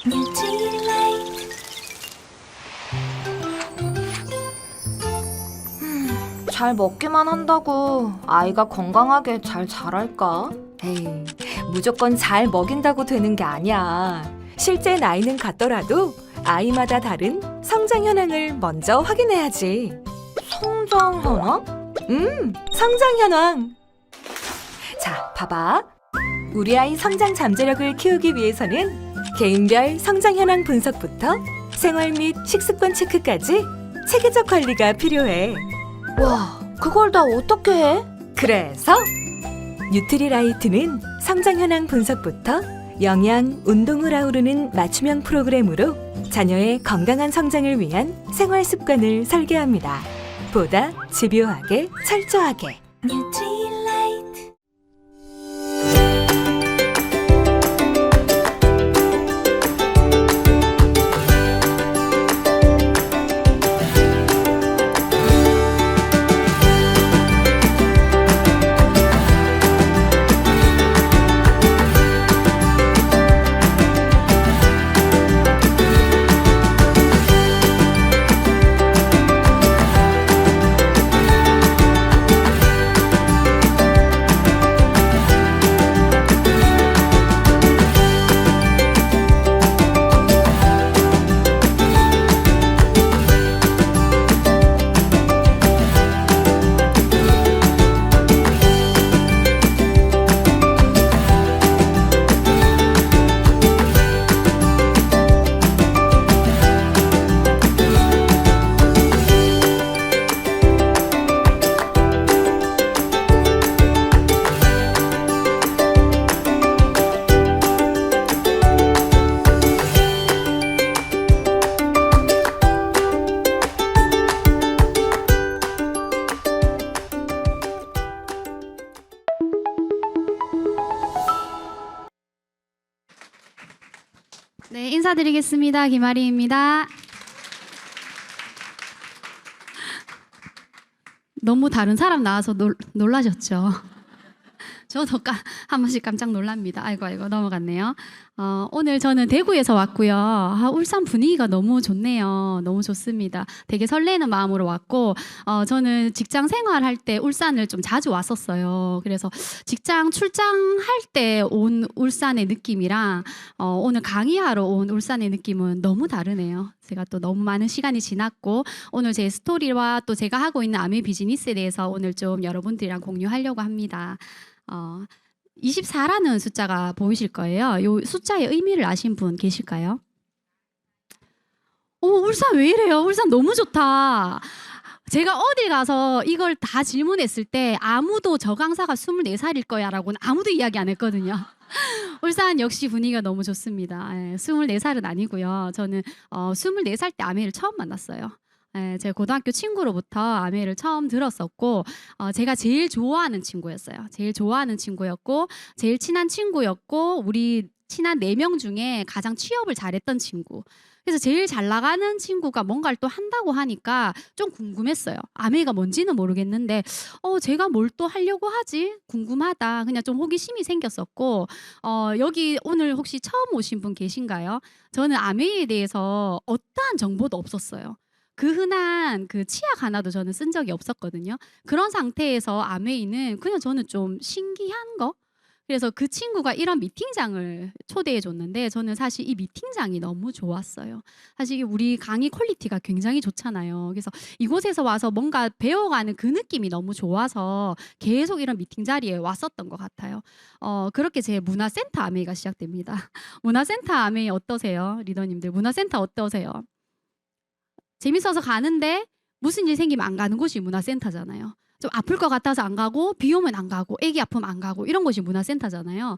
뉴트리라이트. 잘 먹기만 한다고 아이가 건강하게 잘 자랄까? 에이, 무조건 잘 먹인다고 되는 게 아니야. 실제 나이는 같더라도 아이마다 다른 성장 현황을 먼저 확인해야지. 성장 현황? 성장 현황. 자, 봐봐. 우리 아이 성장 잠재력을 키우기 위해서는 개인별 성장 현황 분석부터 생활 및 식습관 체크까지 체계적 관리가 필요해. 와, 그걸 다 어떻게 해? 그래서 뉴트리라이트는 성장 현황 분석부터 영양, 운동을 아우르는 맞춤형 프로그램으로 자녀의 건강한 성장을 위한 생활 습관을 설계합니다. 보다 집요하게, 철저하게. 뉴트리라이트. 네, 인사드리겠습니다. 김아리입니다. 너무 다른 사람 나와서 놀라셨죠? 저도 한 번씩 깜짝 놀랍니다. 아이고 넘어갔네요. 오늘 저는 대구에서 왔고요. 울산 분위기가 너무 좋네요. 너무 좋습니다. 되게 설레는 마음으로 왔고 저는 직장 생활할 때 울산을 좀 자주 왔었어요. 그래서 직장 출장할 때 온 울산의 느낌이랑 오늘 강의하러 온 울산의 느낌은 너무 다르네요. 제가 또 너무 많은 시간이 지났고 오늘 제 스토리와 또 제가 하고 있는 아메 비즈니스에 대해서 오늘 좀 여러분들이랑 공유하려고 합니다. 24라는 숫자가 보이실 거예요. 이 숫자의 의미를 아신 분 계실까요? 울산 왜 이래요? 울산 너무 좋다. 제가 어딜 가서 이걸 다 질문했을 때 아무도 저 강사가 24살일 거야 라고는 아무도 이야기 안 했거든요. 울산 역시 분위기가 너무 좋습니다. 24살은 아니고요. 저는 24살 때 아메를 처음 만났어요. 제 고등학교 친구로부터 아메를 처음 들었었고 제가 제일 좋아하는 친구였어요. 제일 좋아하는 친구였고 제일 친한 친구였고 우리 친한 4명 중에 가장 취업을 잘했던 친구. 그래서 제일 잘 나가는 친구가 뭔가를 또 한다고 하니까 좀 궁금했어요. 아메가 뭔지는 모르겠는데 제가 뭘 또 하려고 하지? 궁금하다. 그냥 좀 호기심이 생겼었고 여기 오늘 혹시 처음 오신 분 계신가요? 저는 아메에 대해서 어떠한 정보도 없었어요. 그 흔한 그 치약 하나도 저는 쓴 적이 없었거든요. 그런 상태에서 아메이는 그냥 저는 좀 신기한 거? 그래서 그 친구가 이런 미팅장을 초대해 줬는데 저는 사실 이 미팅장이 너무 좋았어요. 사실 우리 강의 퀄리티가 굉장히 좋잖아요. 그래서 이곳에서 와서 뭔가 배워가는 그 느낌이 너무 좋아서 계속 이런 미팅 자리에 왔었던 것 같아요. 그렇게 제 문화센터 아메이가 시작됩니다. 문화센터 아메이 어떠세요? 리더님들 문화센터 어떠세요? 재밌어서 가는데 무슨 일 생기면 안 가는 곳이 문화센터잖아요. 좀 아플 것 같아서 안 가고 비 오면 안 가고 애기 아프면 안 가고 이런 곳이 문화센터잖아요.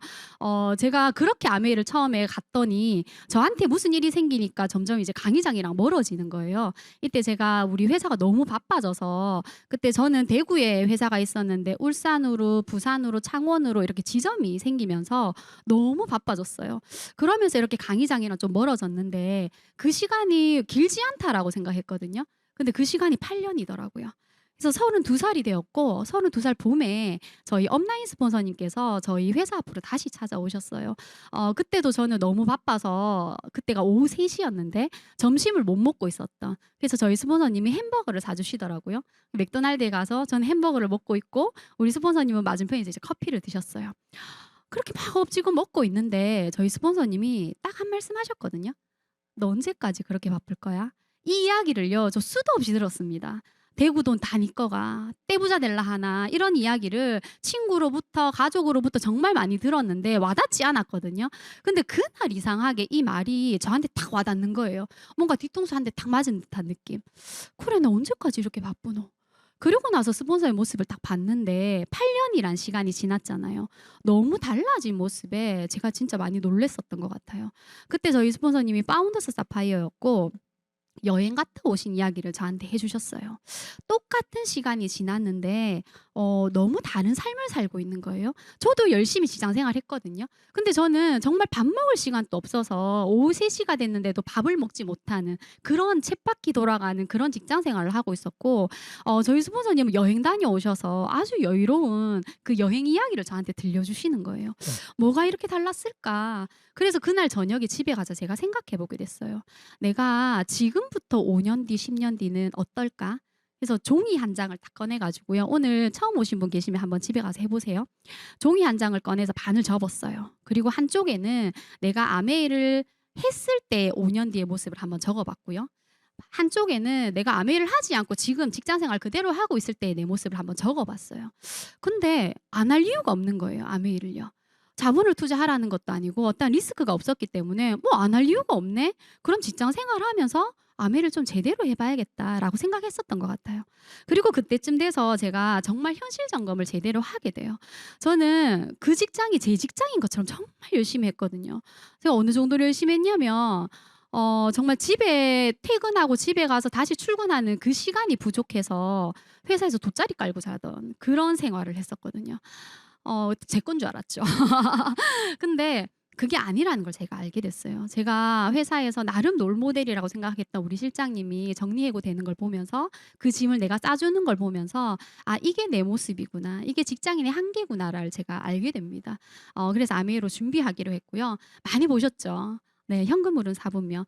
제가 그렇게 아메이를 처음에 갔더니 저한테 무슨 일이 생기니까 점점 이제 강의장이랑 멀어지는 거예요. 이때 제가 우리 회사가 너무 바빠져서 그때 저는 대구에 회사가 있었는데 울산으로 부산으로 창원으로 이렇게 지점이 생기면서 너무 바빠졌어요. 그러면서 이렇게 강의장이랑 좀 멀어졌는데 그 시간이 길지 않다라고 생각했거든요. 근데 그 시간이 8년이더라고요. 그래서 32살이 되었고 32살 봄에 저희 업라인 스폰서님께서 저희 회사 앞으로 다시 찾아오셨어요. 그때도 저는 너무 바빠서 그때가 오후 3시였는데 점심을 못 먹고 있었던. 그래서 저희 스폰서님이 햄버거를 사주시더라고요. 맥도날드에 가서 저는 햄버거를 먹고 있고 우리 스폰서님은 맞은편에 이제 커피를 드셨어요. 그렇게 막 엎지고 먹고 있는데 저희 스폰서님이 딱 한 말씀 하셨거든요. 너 언제까지 그렇게 바쁠 거야? 이 이야기를요, 저 수도 없이 들었습니다. 대구 돈 다 네 거가 떼부자 될라 하나 이런 이야기를 친구로부터 가족으로부터 정말 많이 들었는데 와닿지 않았거든요. 근데 그날 이상하게 이 말이 저한테 딱 와닿는 거예요. 뭔가 뒤통수 한 대 딱 맞은 듯한 느낌. 그래 나 언제까지 이렇게 바쁘노? 그리고 나서 스폰서의 모습을 딱 봤는데 8년이란 시간이 지났잖아요. 너무 달라진 모습에 제가 진짜 많이 놀랬었던 것 같아요. 그때 저희 스폰서님이 파운더스 사파이어였고 여행 갔다 오신 이야기를 저한테 해주셨어요. 똑같은 시간이 지났는데 너무 다른 삶을 살고 있는 거예요. 저도 열심히 직장 생활했거든요. 근데 저는 정말 밥 먹을 시간도 없어서 오후 3시가 됐는데도 밥을 먹지 못하는 그런 쳇바퀴 돌아가는 그런 직장 생활을 하고 있었고 저희 스폰서님은 여행 다녀오셔서 아주 여유로운 그 여행 이야기를 저한테 들려주시는 거예요. 뭐가 이렇게 달랐을까? 그래서 그날 저녁에 집에 가서 제가 생각해 보게 됐어요. 내가 지금부터 5년 뒤, 10년 뒤는 어떨까? 그래서 종이 한 장을 딱 꺼내가지고요. 오늘 처음 오신 분 계시면 한번 집에 가서 해보세요. 종이 한 장을 꺼내서 반을 접었어요. 그리고 한쪽에는 내가 아메이를 했을 때 5년 뒤의 모습을 한번 적어봤고요. 한쪽에는 내가 아메이를 하지 않고 지금 직장생활 그대로 하고 있을 때의 내 모습을 한번 적어봤어요. 근데 안 할 이유가 없는 거예요. 아메이를요. 자본을 투자하라는 것도 아니고 어떤 리스크가 없었기 때문에 뭐 안 할 이유가 없네? 그럼 직장 생활하면서 아메를 좀 제대로 해봐야겠다라고 생각했었던 것 같아요. 그리고 그때쯤 돼서 제가 정말 현실 점검을 제대로 하게 돼요. 저는 그 직장이 제 직장인 것처럼 정말 열심히 했거든요. 제가 어느 정도로 열심히 했냐면 정말 집에 퇴근하고 집에 가서 다시 출근하는 그 시간이 부족해서 회사에서 돗자리 깔고 자던 그런 생활을 했었거든요. 제 건 줄 알았죠. 근데 그게 아니라는 걸 제가 알게 됐어요. 제가 회사에서 나름 롤모델이라고 생각했던 우리 실장님이 정리해고 되는 걸 보면서 그 짐을 내가 싸주는 걸 보면서 아 이게 내 모습이구나. 이게 직장인의 한계구나를 제가 알게 됩니다. 그래서 아메이로 준비하기로 했고요. 많이 보셨죠? 네, 현금으로는 4분명.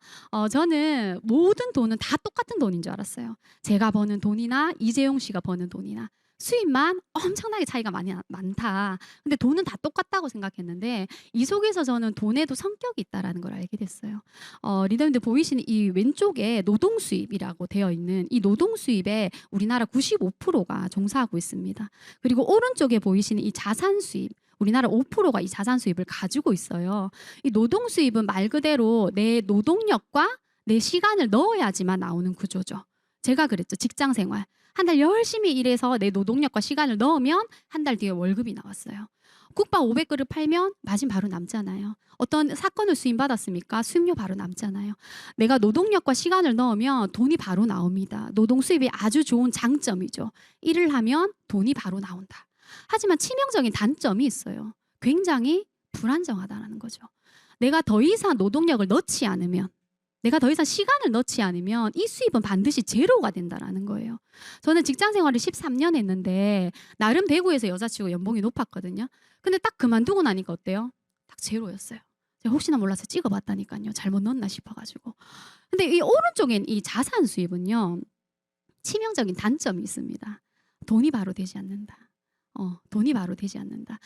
저는 모든 돈은 다 똑같은 돈인 줄 알았어요. 제가 버는 돈이나 이재용 씨가 버는 돈이나 수입만 엄청나게 차이가 많다. 근데 돈은 다 똑같다고 생각했는데 이 속에서 저는 돈에도 성격이 있다라는 걸 알게 됐어요. 리더님들 보이시는 이 왼쪽에 노동 수입이라고 되어 있는 이 노동 수입에 우리나라 95%가 종사하고 있습니다. 그리고 오른쪽에 보이시는 이 자산 수입 우리나라 5%가 이 자산 수입을 가지고 있어요. 이 노동 수입은 말 그대로 내 노동력과 내 시간을 넣어야지만 나오는 구조죠. 제가 그랬죠. 직장 생활. 한 달 열심히 일해서 내 노동력과 시간을 넣으면 한 달 뒤에 월급이 나왔어요. 국밥 500그릇 팔면 마진 바로 남잖아요. 어떤 사건을 수임받았습니까? 수임료 바로 남잖아요. 내가 노동력과 시간을 넣으면 돈이 바로 나옵니다. 노동 수입이 아주 좋은 장점이죠. 일을 하면 돈이 바로 나온다. 하지만 치명적인 단점이 있어요. 굉장히 불안정하다는 거죠. 내가 더 이상 노동력을 넣지 않으면 내가 더 이상 시간을 넣지 않으면 이 수입은 반드시 제로가 된다는 거예요. 저는 직장 생활을 13년 했는데 나름 대구에서 여자치고 연봉이 높았거든요. 근데 딱 그만두고 나니까 어때요? 딱 제로였어요. 제가 혹시나 몰라서 찍어봤다니까요. 잘못 넣었나 싶어가지고. 근데 이 오른쪽엔 이 자산 수입은요. 치명적인 단점이 있습니다. 돈이 바로 되지 않는다. 돈이 바로 되지 않는다.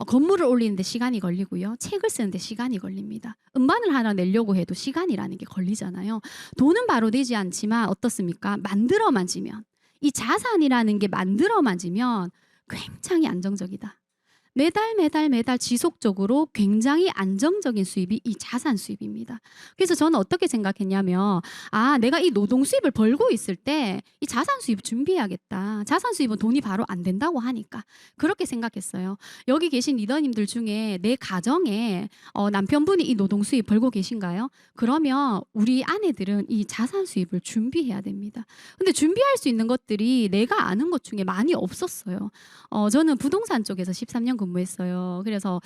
건물을 올리는데 시간이 걸리고요. 책을 쓰는데 시간이 걸립니다. 음반을 하나 내려고 해도 시간이라는 게 걸리잖아요. 돈은 바로 되지 않지만 어떻습니까? 만들어만 지면 이 자산이라는 게 만들어만 지면 굉장히 안정적이다. 매달 지속적으로 굉장히 안정적인 수입이 이 자산 수입입니다. 그래서 저는 어떻게 생각했냐면 내가 이 노동 수입을 벌고 있을 때 이 자산 수입 준비해야겠다. 자산 수입은 돈이 바로 안 된다고 하니까 그렇게 생각했어요. 여기 계신 리더님들 중에 내 가정에 남편분이 이 노동 수입 벌고 계신가요? 그러면 우리 아내들은 이 자산 수입을 준비해야 됩니다. 근데 준비할 수 있는 것들이 내가 아는 것 중에 많이 없었어요. 저는 부동산 쪽에서 13년 근무했어요. 그래서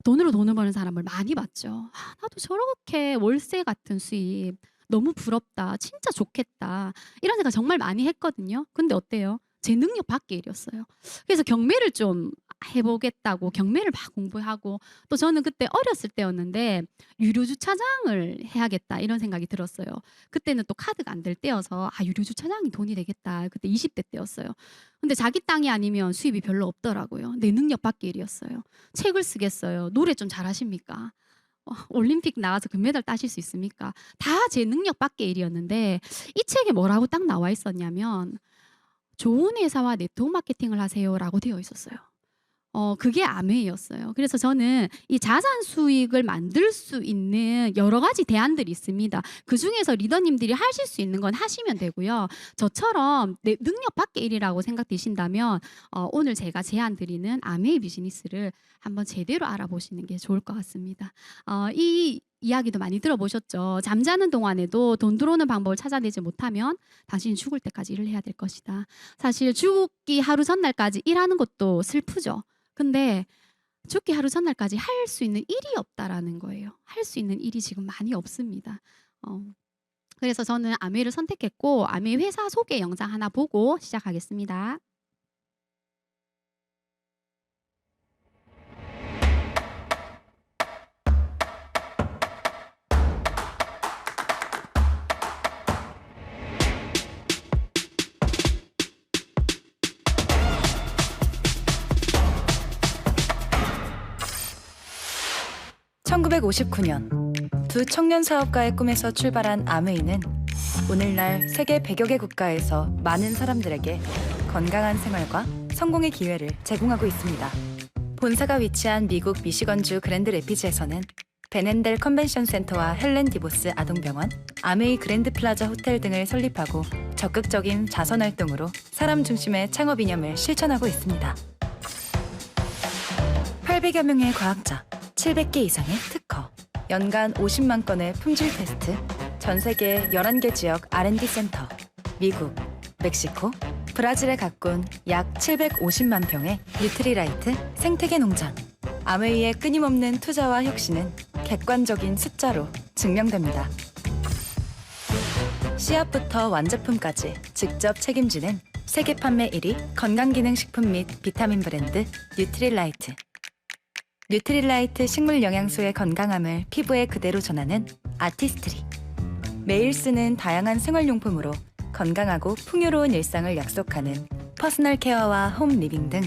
돈을 버는 사람을 많이 봤죠. 나도 저렇게 월세 같은 수입 너무 부럽다. 진짜 좋겠다. 이런 생각 정말 많이 했거든요. 근데 어때요? 제 능력 밖의 일이었어요. 그래서 경매를 좀 해보겠다고 경매를 막 공부하고 또 저는 그때 어렸을 때였는데 유료 주차장을 해야겠다 이런 생각이 들었어요. 그때는 또 카드가 안 될 때여서 유료 주차장이 돈이 되겠다. 그때 20대 때였어요. 근데 자기 땅이 아니면 수입이 별로 없더라고요. 내 능력 밖의 일이었어요. 책을 쓰겠어요. 노래 좀 잘하십니까? 올림픽 나가서 금메달 따실 수 있습니까? 다 제 능력 밖의 일이었는데 이 책에 뭐라고 딱 나와 있었냐면 좋은 회사와 네트워크 마케팅을 하세요라고 되어 있었어요. 그게 아메이였어요. 그래서 저는 이 자산 수익을 만들 수 있는 여러 가지 대안들이 있습니다. 그 중에서 리더님들이 하실 수 있는 건 하시면 되고요. 저처럼 내 능력 밖의 일이라고 생각되신다면 오늘 제가 제안 드리는 아메이 비즈니스를 한번 제대로 알아보시는 게 좋을 것 같습니다. 이 이야기도 많이 들어보셨죠. 잠자는 동안에도 돈 들어오는 방법을 찾아내지 못하면 당신이 죽을 때까지 일을 해야 될 것이다. 사실 죽기 하루 전날까지 일하는 것도 슬프죠. 근데 죽기 하루 전날까지 할 수 있는 일이 없다라는 거예요. 할 수 있는 일이 지금 많이 없습니다. 그래서 저는 아메이를 선택했고 아메이 회사 소개 영상 하나 보고 시작하겠습니다. (1959년) 두 청년 사업가의 꿈에서 출발한 아메이는 오늘날 세계 100여 개 국가에서 많은 사람들에게 건강한 생활과 성공의 기회를 제공하고 있습니다. 본사가 위치한 미국 미시건주 그랜드 레피즈에서는 베넨델 컨벤션 센터와 헬렌 디보스 아동병원, 아메이 그랜드 플라자 호텔 등을 설립하고 적극적인 자선 활동으로 사람 중심의 창업 이념을 실천하고 있습니다. 800여 명의 과학자, 700개 이상의 특허, 연간 50만 건의 품질 테스트, 전 세계 11개 지역 R&D 센터, 미국, 멕시코, 브라질에 가꾼 약 750만 평의 뉴트리라이트 생태계 농장. 아메이의 끊임없는 투자와 혁신은 객관적인 숫자로 증명됩니다. 씨앗부터 완제품까지 직접 책임지는 세계 판매 1위 건강기능식품 및 비타민 브랜드 뉴트리라이트. 뉴트리라이트 식물 영양소의 건강함을 피부에 그대로 전하는 아티스트리. 매일 쓰는 다양한 생활용품으로 건강하고 풍요로운 일상을 약속하는 퍼스널 케어와 홈 리빙 등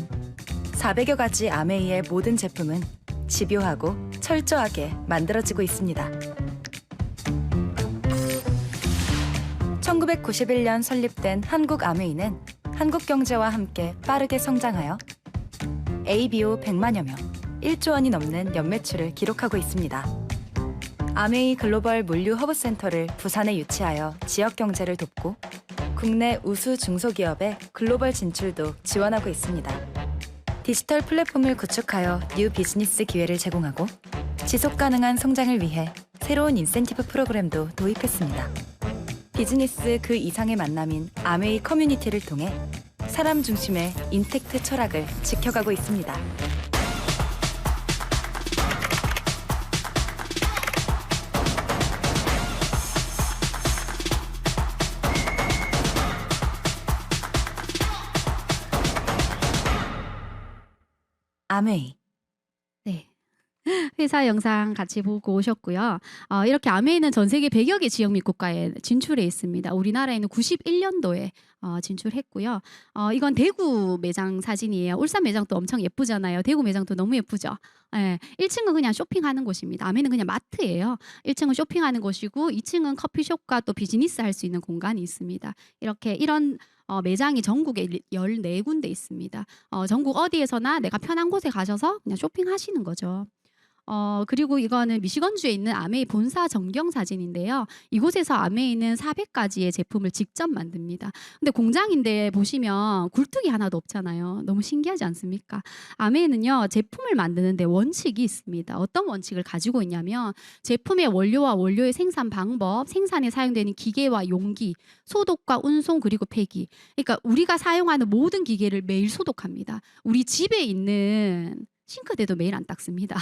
400여 가지 아메이의 모든 제품은 집요하고 철저하게 만들어지고 있습니다. 1991년 설립된 한국 아메이는 한국 경제와 함께 빠르게 성장하여 ABO 100만여 명, 1조 원이 넘는 연매출을 기록하고 있습니다. 아메이 글로벌 물류 허브센터를 부산에 유치하여 지역 경제를 돕고 국내 우수 중소기업의 글로벌 진출도 지원하고 있습니다. 디지털 플랫폼을 구축하여 뉴 비즈니스 기회를 제공하고 지속 가능한 성장을 위해 새로운 인센티브 프로그램도 도입했습니다. 비즈니스 그 이상의 만남인 아메이 커뮤니티를 통해 사람 중심의 인텍트 철학을 지켜가고 있습니다. 아메이. 네. 회사 영상 같이 보고 오셨고요. 이렇게 아메이는 전 세계 100여 개 지역 및 국가에 진출해 있습니다. 우리나라에는 91년도에 진출했고요. 이건 대구 매장 사진이에요. 울산 매장도 엄청 예쁘잖아요. 대구 매장도 너무 예쁘죠. 네, 1층은 그냥 쇼핑하는 곳입니다. 아메이는 그냥 마트예요. 1층은 쇼핑하는 곳이고 2층은 커피숍과 또 비즈니스 할 수 있는 공간이 있습니다. 이런 매장이 전국에 14군데 있습니다. 전국 어디에서나 내가 편한 곳에 가셔서 그냥 쇼핑하시는 거죠. 그리고 이거는 미시건주에 있는 아메이 본사 전경 사진인데요. 이곳에서 아메이는 400가지의 제품을 직접 만듭니다. 근데 공장인데 보시면 굴뚝이 하나도 없잖아요. 너무 신기하지 않습니까? 아메이는요, 제품을 만드는데 원칙이 있습니다. 어떤 원칙을 가지고 있냐면 제품의 원료와 원료의 생산 방법, 생산에 사용되는 기계와 용기, 소독과 운송 그리고 폐기. 그러니까 우리가 사용하는 모든 기계를 매일 소독합니다. 우리 집에 있는 싱크대도 매일 안 닦습니다.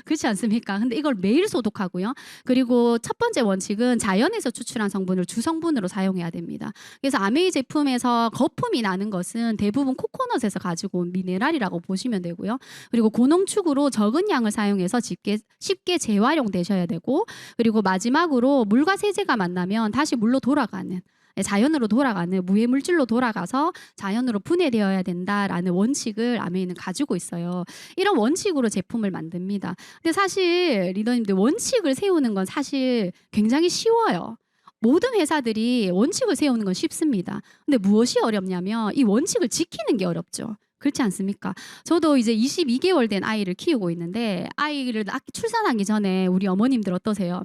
그렇지 않습니까? 근데 이걸 매일 소독하고요. 그리고 첫 번째 원칙은 자연에서 추출한 성분을 주성분으로 사용해야 됩니다. 그래서 아메이 제품에서 거품이 나는 것은 대부분 코코넛에서 가지고 온 미네랄이라고 보시면 되고요. 그리고 고농축으로 적은 양을 사용해서 쉽게 재활용되셔야 되고, 그리고 마지막으로 물과 세제가 만나면 다시 물로 돌아가는, 자연으로 돌아가는, 무해 물질로 돌아가서 자연으로 분해되어야 된다라는 원칙을 아메이는 가지고 있어요. 이런 원칙으로 제품을 만듭니다. 근데 사실 리더님들, 원칙을 세우는 건 사실 굉장히 쉬워요. 모든 회사들이 원칙을 세우는 건 쉽습니다. 근데 무엇이 어렵냐면 이 원칙을 지키는 게 어렵죠. 그렇지 않습니까? 저도 이제 22개월 된 아이를 키우고 있는데, 아이를 출산하기 전에 우리 어머님들 어떠세요?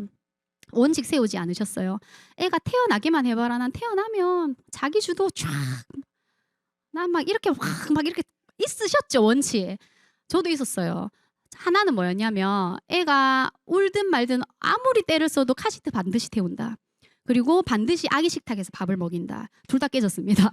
원칙 세우지 않으셨어요? 애가 태어나기만 해봐라. 난 태어나면 자기 주도 쫙, 난 막 이렇게 막 이렇게 있으셨죠, 원칙. 저도 있었어요. 하나는 뭐였냐면, 애가 울든 말든 아무리 때를 써도 카시트 반드시 태운다. 그리고 반드시 아기 식탁에서 밥을 먹인다. 둘 다 깨졌습니다.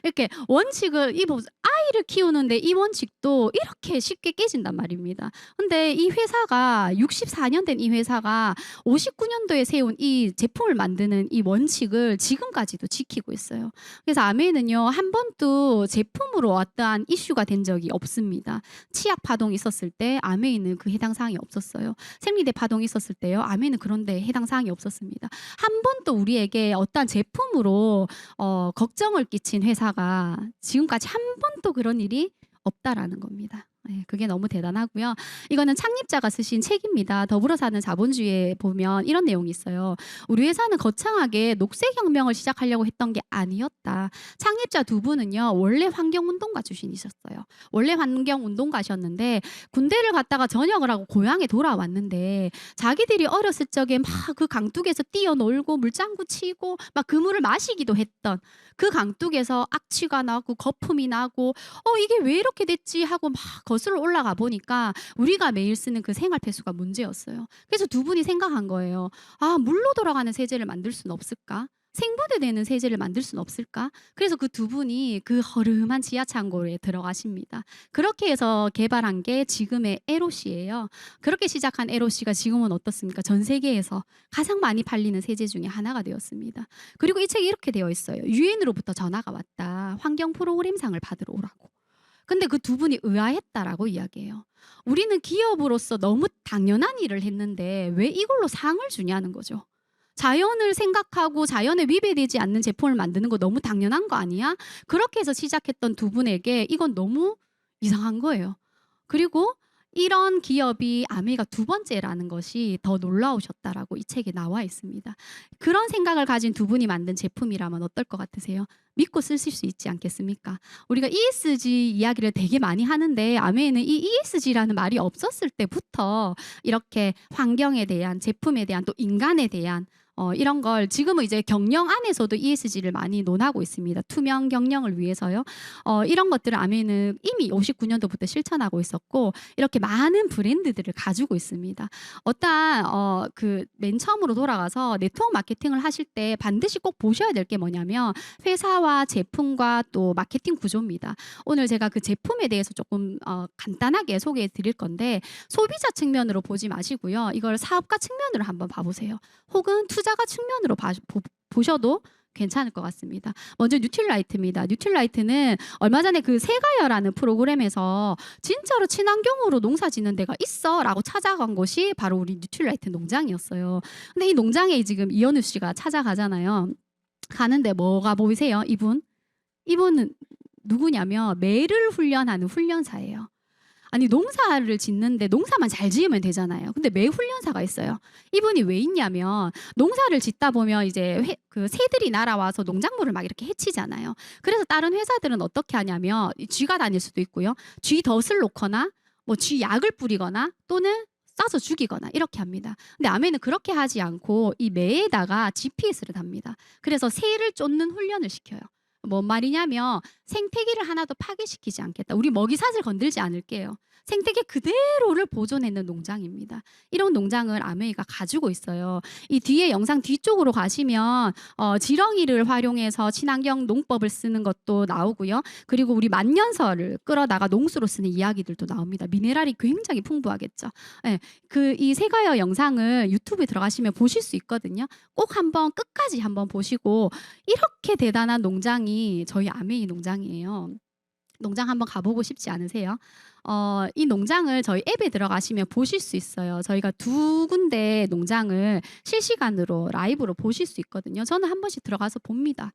이렇게 원칙을, 아이를 키우는데 이 원칙도 이렇게 쉽게 깨진단 말입니다. 근데 이 회사가 64년 된 이 회사가 59년도에 세운 이 제품을 만드는 이 원칙을 지금까지도 지키고 있어요. 그래서 아메이는요, 한 번도 제품으로 어떠한 이슈가 된 적이 없습니다. 치약 파동이 있었을 때 아메이는 그 해당 사항이 없었어요. 생리대 파동이 있었을 때요, 아메이는 그런데 해당 사항이 없었습니다. 한 번도 우리에게 어떤 제품으로 걱정을 끼친 회사가 지금까지 한 번도 그런 일이 없다라는 겁니다. 네, 그게 너무 대단하고요. 이거는 창립자가 쓰신 책입니다. 더불어 사는 자본주의에 보면 이런 내용이 있어요. 우리 회사는 거창하게 녹색혁명을 시작하려고 했던 게 아니었다. 창립자 두 분은요, 원래 환경운동가 출신이셨어요. 원래 환경운동가셨는데 군대를 갔다가 전역을 하고 고향에 돌아왔는데, 자기들이 어렸을 적에 막 그 강둑에서 뛰어놀고 물장구 치고 막 그 물을 마시기도 했던 그 강둑에서 악취가 나고 거품이 나고 이게 왜 이렇게 됐지 하고 막 거슬러 올라가 보니까 우리가 매일 쓰는 그 생활 폐수가 문제였어요. 그래서 두 분이 생각한 거예요. 아, 물로 돌아가는 세제를 만들 수는 없을까? 생분해되는 세제를 만들 수는 없을까? 그래서 그 두 분이 그 허름한 지하 창고에 들어가십니다. 그렇게 해서 개발한 게 지금의 에로시예요. 그렇게 시작한 에로시가 지금은 어떻습니까? 전 세계에서 가장 많이 팔리는 세제 중에 하나가 되었습니다. 그리고 이 책에 이렇게 되어 있어요. 유엔으로부터 전화가 왔다. 환경 프로그램상을 받으러 오라고. 근데 그 두 분이 의아했다라고 이야기해요. 우리는 기업으로서 너무 당연한 일을 했는데 왜 이걸로 상을 주냐는 거죠. 자연을 생각하고 자연에 위배되지 않는 제품을 만드는 거 너무 당연한 거 아니야? 그렇게 해서 시작했던 두 분에게 이건 너무 이상한 거예요. 그리고 이런 기업이 아메이가 두 번째라는 것이 더 놀라우셨다라고 이 책에 나와 있습니다. 그런 생각을 가진 두 분이 만든 제품이라면 어떨 것 같으세요? 믿고 쓰실 수 있지 않겠습니까? 우리가 ESG 이야기를 되게 많이 하는데, 아메이는 이 ESG라는 말이 없었을 때부터 이렇게 환경에 대한, 제품에 대한, 또 인간에 대한 이런 걸 지금은 이제 경영 안에서도 ESG를 많이 논하고 있습니다. 투명 경영을 위해서요. 이런 것들을 아메이는 이미 59년도부터 실천하고 있었고, 이렇게 많은 브랜드들을 가지고 있습니다. 어떠한 그 맨 처음으로 돌아가서 네트워크 마케팅을 하실 때 반드시 꼭 보셔야 될 게 뭐냐면 회사와 제품과 또 마케팅 구조입니다. 오늘 제가 그 제품에 대해서 조금 간단하게 소개해 드릴 건데, 소비자 측면으로 보지 마시고요. 이걸 사업가 측면으로 한번 봐보세요. 혹은 투자가 측면으로 보셔도 괜찮을 것 같습니다. 먼저 뉴트릴라이트입니다. 뉴트릴라이트는 얼마 전에 그 세가야라는 프로그램에서 진짜로 친환경으로 농사 짓는 데가 있어 라고 찾아간 곳이 바로 우리 뉴트릴라이트 농장이었어요. 근데 이 농장에 지금 이현우 씨가 찾아가잖아요. 가는데 뭐가 보이세요? 이분은 누구냐면 매를 훈련하는 훈련사예요. 아니, 농사를 짓는데 농사만 잘 지으면 되잖아요. 근데 매 훈련사가 있어요. 이분이 왜 있냐면, 농사를 짓다 보면 이제 그 새들이 날아와서 농작물을 막 이렇게 해치잖아요. 그래서 다른 회사들은 어떻게 하냐면 쥐가 다닐 수도 있고요. 쥐 덫을 놓거나 뭐 쥐 약을 뿌리거나 또는 쏴서 죽이거나 이렇게 합니다. 근데 아메는 그렇게 하지 않고 이 매에다가 GPS를 답니다. 그래서 새를 쫓는 훈련을 시켜요. 뭔 말이냐면 생태계를 하나도 파괴시키지 않겠다. 우리 먹이사슬 건들지 않을게요. 생태계 그대로를 보존해는 농장입니다. 이런 농장을 아메이가 가지고 있어요. 이 뒤에 영상 뒤쪽으로 가시면 지렁이를 활용해서 친환경 농법을 쓰는 것도 나오고요. 그리고 우리 만년설을 끌어다가 농수로 쓰는 이야기들도 나옵니다. 미네랄이 굉장히 풍부하겠죠. 네, 이 세가여 영상을 유튜브에 들어가시면 보실 수 있거든요. 꼭 한번 끝까지 한번 보시고 이렇게 대단한 농장이 저희 아메이 농장이에요. 농장 한번 가보고 싶지 않으세요? 이 농장을 저희 앱에 들어가시면 보실 수 있어요. 저희가 2군데 농장을 실시간으로 라이브로 보실 수 있거든요. 저는 한 번씩 들어가서 봅니다.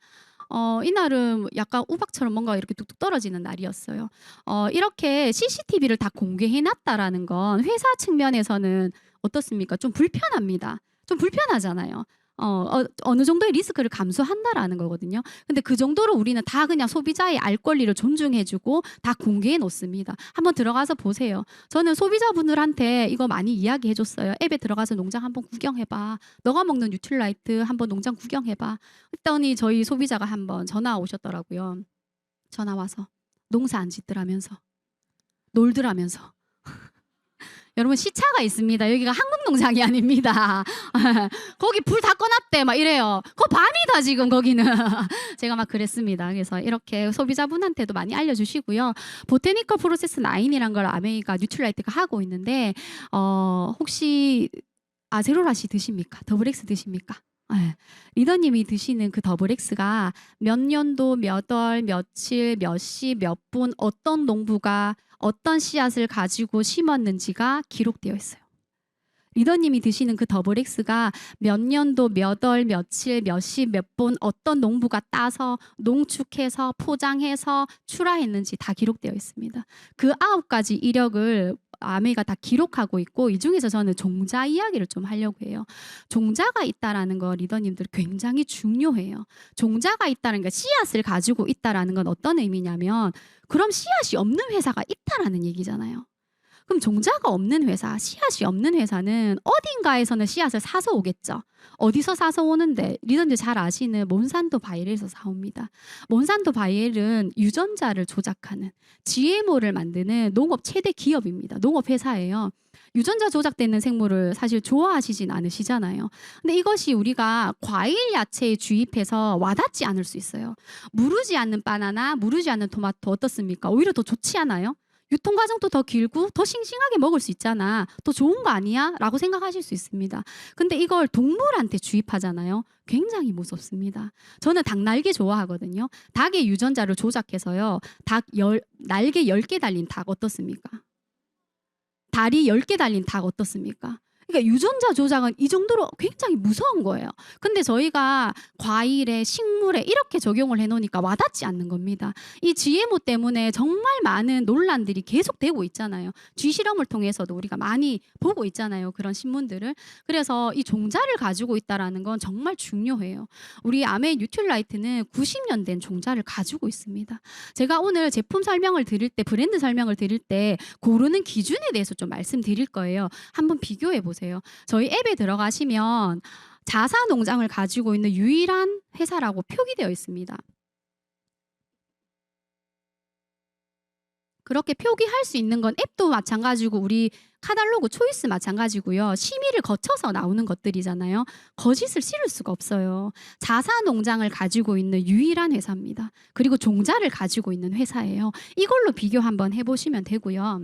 이날은 약간 우박처럼 뭔가 이렇게 뚝뚝 떨어지는 날이었어요. 이렇게 CCTV를 다 공개해놨다라는 건 회사 측면에서는 어떻습니까? 좀 불편합니다. 좀 불편하잖아요. 어느 정도의 리스크를 감수한다라는 거거든요. 근데 그 정도로 우리는 다 그냥 소비자의 알 권리를 존중해주고 다 공개해 놓습니다. 한번 들어가서 보세요. 저는 소비자분들한테 이거 많이 이야기해줬어요. 앱에 들어가서 농장 한번 구경해봐. 너가 먹는 뉴트라이트 한번 농장 구경해봐. 했더니 저희 소비자가 한번 전화 오셨더라고요. 전화 와서 농사 안 짓더라면서 놀더라면서. 여러분 시차가 있습니다. 여기가 한국 농장이 아닙니다. 거기 불 다 꺼놨대 막 이래요. 그거 밤이다 지금 거기는. 제가 막 그랬습니다. 그래서 이렇게 소비자분한테도 많이 알려주시고요. 보테니컬 프로세스 9이란 걸 아메이가 뉴트라이트가 하고 있는데 혹시 아제로라시 드십니까? 더블엑스 드십니까? 네. 리더님이 드시는 그 더블엑스가 몇 년도, 몇 월, 며칠, 몇 시, 몇 분 어떤 농부가 어떤 씨앗을 가지고 심었는지가 기록되어 있어요. 리더님이 드시는 그 더블엑스가 몇 년도, 몇 월, 며칠, 몇 시, 몇 분 어떤 농부가 따서 농축해서 포장해서 출하했는지 다 기록되어 있습니다. 그 9가지 이력을 아메이가 다 기록하고 있고 이 중에서 저는 종자 이야기를 좀 하려고 해요. 종자가 있다라는 거 리더님들 굉장히 중요해요. 종자가 있다는 게 씨앗을 가지고 있다라는 건 어떤 의미냐면 그럼 씨앗이 없는 회사가 있다라는 얘기잖아요. 그럼 종자가 없는 회사, 씨앗이 없는 회사는 어딘가에서는 씨앗을 사서 오겠죠. 어디서 사서 오는데 리더님들 잘 아시는 몬산토 바이엘에서 사옵니다. 몬산토 바이엘은 유전자를 조작하는 GMO를 만드는 농업 최대 기업입니다. 농업 회사예요. 유전자 조작되는 생물을 사실 좋아하시진 않으시잖아요. 근데 이것이 우리가 과일 야채에 주입해서 와닿지 않을 수 있어요. 무르지 않는 바나나, 무르지 않는 토마토 어떻습니까? 오히려 더 좋지 않아요? 유통 과정도 더 길고 더 싱싱하게 먹을 수 있잖아. 더 좋은 거 아니야? 라고 생각하실 수 있습니다. 근데 이걸 동물한테 주입하잖아요. 굉장히 무섭습니다. 저는 닭 날개 좋아하거든요. 닭의 유전자를 조작해서요. 날개 10개 달린 닭 어떻습니까? 다리 10개 달린 닭 어떻습니까? 그러니까 유전자 조작은 이 정도로 굉장히 무서운 거예요. 근데 저희가 과일에 식물에 이렇게 적용을 해놓으니까 와닿지 않는 겁니다. 이 GMO 때문에 정말 많은 논란들이 계속되고 있잖아요. 쥐실험을 통해서도 우리가 많이 보고 있잖아요. 그런 신문들을. 그래서 이 종자를 가지고 있다는 건 정말 중요해요. 우리 아메이 뉴트라이트는 90년 된 종자를 가지고 있습니다. 제가 오늘 제품 설명을 드릴 때 브랜드 설명을 드릴 때 고르는 기준에 대해서 좀 말씀드릴 거예요. 한번 비교해 보세요. 저희 앱에 들어가시면 자사 농장을 가지고 있는 유일한 회사라고 표기되어 있습니다. 그렇게 표기할 수 있는 건 앱도 마찬가지고 우리 카탈로그 초이스 마찬가지고요. 심의를 거쳐서 나오는 것들이잖아요. 거짓을 실을 수가 없어요. 자사 농장을 가지고 있는 유일한 회사입니다. 그리고 종자를 가지고 있는 회사예요. 이걸로 비교 한번 해보시면 되고요.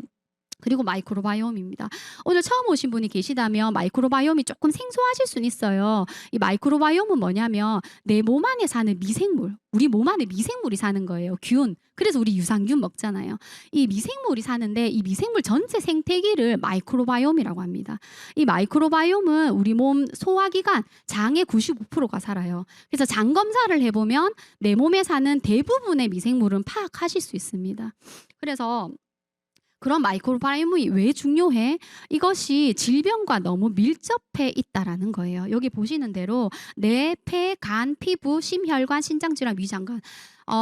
그리고 마이크로바이옴입니다. 오늘 처음 오신 분이 계시다면 마이크로바이옴이 조금 생소하실 수는 있어요. 이 마이크로바이옴은 뭐냐면 내 몸 안에 사는 미생물, 우리 몸 안에 미생물이 사는 거예요. 균. 그래서 우리 유산균 먹잖아요. 이 미생물이 사는데 이 미생물 전체 생태계를 마이크로바이옴이라고 합니다. 이 마이크로바이옴은 우리 몸 소화기관, 장의 95%가 살아요. 그래서 장 검사를 해보면 내 몸에 사는 대부분의 미생물은 파악하실 수 있습니다. 그래서 그런 마이크로바이옴이 왜 중요해? 이것이 질병과 너무 밀접해 있다라는 거예요. 여기 보시는 대로 뇌, 폐, 간, 피부, 심혈관, 신장질환, 위장관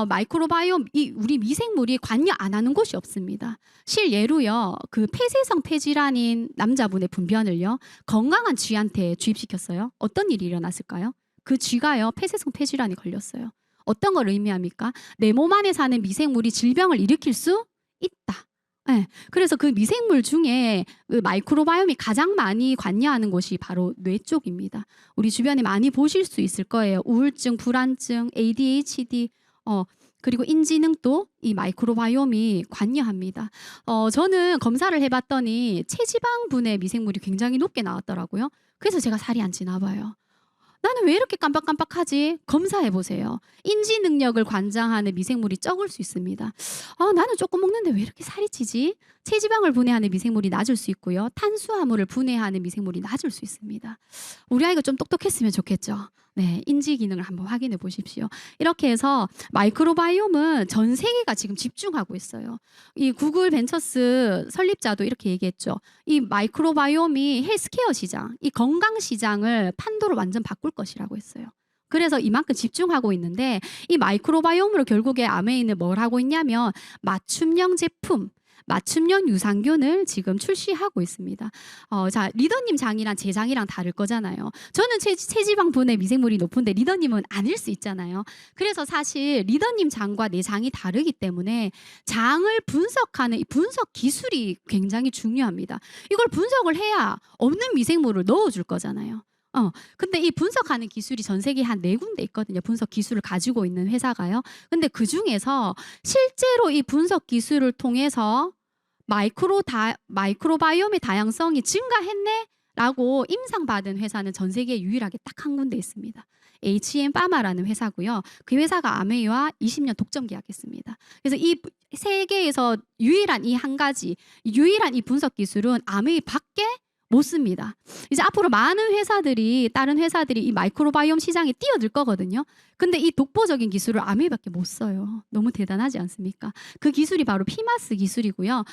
마이크로바이옴 우리 미생물이 관여 안 하는 곳이 없습니다. 실예로요. 그 폐쇄성 폐질환인 남자분의 분변을요. 건강한 쥐한테 주입시켰어요. 어떤 일이 일어났을까요? 그 쥐가요. 폐쇄성 폐질환이 걸렸어요. 어떤 걸 의미합니까? 내 몸 안에 사는 미생물이 질병을 일으킬 수 있다. 네. 그래서 그 미생물 중에 그 마이크로바이옴이 가장 많이 관여하는 곳이 바로 뇌 쪽입니다. 우리 주변에 많이 보실 수 있을 거예요. 우울증, 불안증, ADHD, 그리고 인지능도 이 마이크로바이옴이 관여합니다. 저는 검사를 해봤더니 체지방분의 미생물이 굉장히 높게 나왔더라고요. 그래서 제가 살이 안 찌나 봐요. 나는 왜 이렇게 깜빡깜빡하지? 검사해 보세요. 인지 능력을 관장하는 미생물이 적을 수 있습니다. 나는 조금 먹는데 왜 이렇게 살이 찌지? 체지방을 분해하는 미생물이 낮을 수 있고요. 탄수화물을 분해하는 미생물이 낮을 수 있습니다. 우리 아이가 좀 똑똑했으면 좋겠죠. 네, 인지 기능을 한번 확인해 보십시오. 이렇게 해서 마이크로바이옴은 전 세계가 지금 집중하고 있어요. 이 구글 벤처스 설립자도 이렇게 얘기했죠. 이 마이크로바이옴이 헬스케어 시장, 이 건강 시장을 판도를 완전 바꿀 것이라고 했어요. 그래서 이만큼 집중하고 있는데 이 마이크로바이옴으로 결국에 아메이는 뭘 하고 있냐면 맞춤형 제품, 맞춤형 유산균을 지금 출시하고 있습니다. 자, 리더님 장이랑 제 장이랑 다를 거잖아요. 저는 체지방 분해 미생물이 높은데 리더님은 아닐 수 있잖아요. 그래서 사실 리더님 장과 내 장이 다르기 때문에 장을 분석하는 이 분석 기술이 굉장히 중요합니다. 이걸 분석을 해야 없는 미생물을 넣어줄 거잖아요. 근데 이 분석하는 기술이 전 세계에 한 4군데 있거든요. 분석 기술을 가지고 있는 회사가요. 근데 그 중에서 실제로 이 분석 기술을 통해서 마이크로바이옴의 다양성이 증가했네? 라고 임상받은 회사는 전 세계에 유일하게 딱 한 군데 있습니다. HM 파마라는 회사고요. 그 회사가 아메이와 20년 독점 계약했습니다. 그래서 이 세계에서 유일한 이 한 가지, 유일한 이 분석 기술은 아메이 밖에 못 씁니다. 이제 앞으로 많은 회사들이, 다른 회사들이 이 마이크로바이옴 시장에 뛰어들 거거든요. 근데 이 독보적인 기술을 아메이밖에 못 써요. 너무 대단하지 않습니까? 그 기술이 바로 피마스 기술이고요.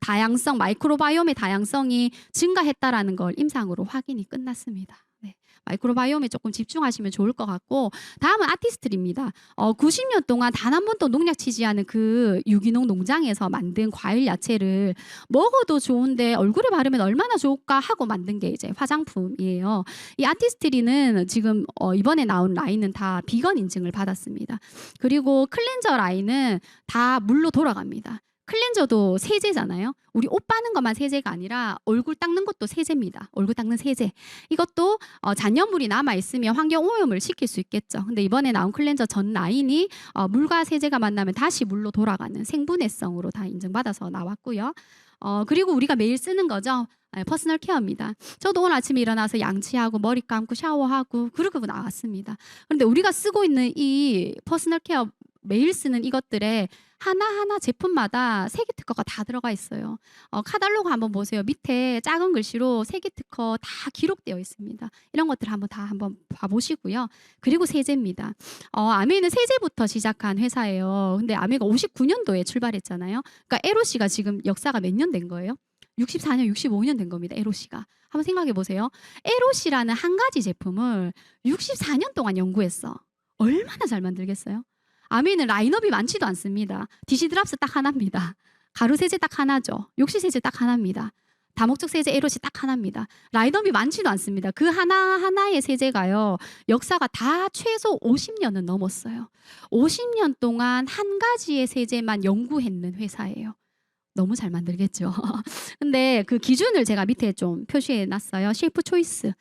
다양성, 마이크로바이옴의 다양성이 증가했다라는 걸 임상으로 확인이 끝났습니다. 네. 마이크로바이옴에 조금 집중하시면 좋을 것 같고, 다음은 아티스트리입니다. 90년 동안 단 한 번도 농약 치지 않은 그 유기농 농장에서 만든 과일 야채를 먹어도 좋은데 얼굴에 바르면 얼마나 좋을까 하고 만든 게 이제 화장품이에요. 이 아티스트리는 지금 이번에 나온 라인은 다 비건 인증을 받았습니다. 그리고 클렌저 라인은 다 물로 돌아갑니다. 클렌저도 세제잖아요. 우리 옷 빠는 것만 세제가 아니라 얼굴 닦는 것도 세제입니다. 얼굴 닦는 세제. 이것도 잔여물이 남아있으면 환경 오염을 시킬 수 있겠죠. 근데 이번에 나온 클렌저 전 라인이 물과 세제가 만나면 다시 물로 돌아가는 생분해성으로 다 인증받아서 나왔고요. 그리고 우리가 매일 쓰는 거죠. 퍼스널 케어입니다. 저도 오늘 아침에 일어나서 양치하고 머리 감고 샤워하고 그러고 나왔습니다. 그런데 우리가 쓰고 있는 이 퍼스널 케어 매일 쓰는 이것들에 하나하나 제품마다 세계 특허가 다 들어가 있어요. 카탈로그 한번 보세요. 밑에 작은 글씨로 세계 특허 다 기록되어 있습니다. 이런 것들 한번 봐보시고요. 그리고 세제입니다. 아메이는 세제부터 시작한 회사예요. 근데 아메이가 59년도에 출발했잖아요. 그러니까 LOC가 지금 역사가 몇 년 된 거예요? 64년, 65년 된 겁니다. LOC가. 한번 생각해 보세요. LOC라는 한 가지 제품을 64년 동안 연구했어. 얼마나 잘 만들겠어요? 아메이는 라인업이 많지도 않습니다. 디시드랍스 딱 하나입니다. 가루 세제 딱 하나죠. 욕실 세제 딱 하나입니다. 다목적 세제 LOC 딱 하나입니다. 라인업이 많지도 않습니다. 그 하나하나의 세제가요. 역사가 다 최소 50년은 넘었어요. 50년 동안 한 가지의 세제만 연구했는 회사예요. 너무 잘 만들겠죠. 근데 그 기준을 제가 밑에 좀 표시해 놨어요. 쉐이프 초이스.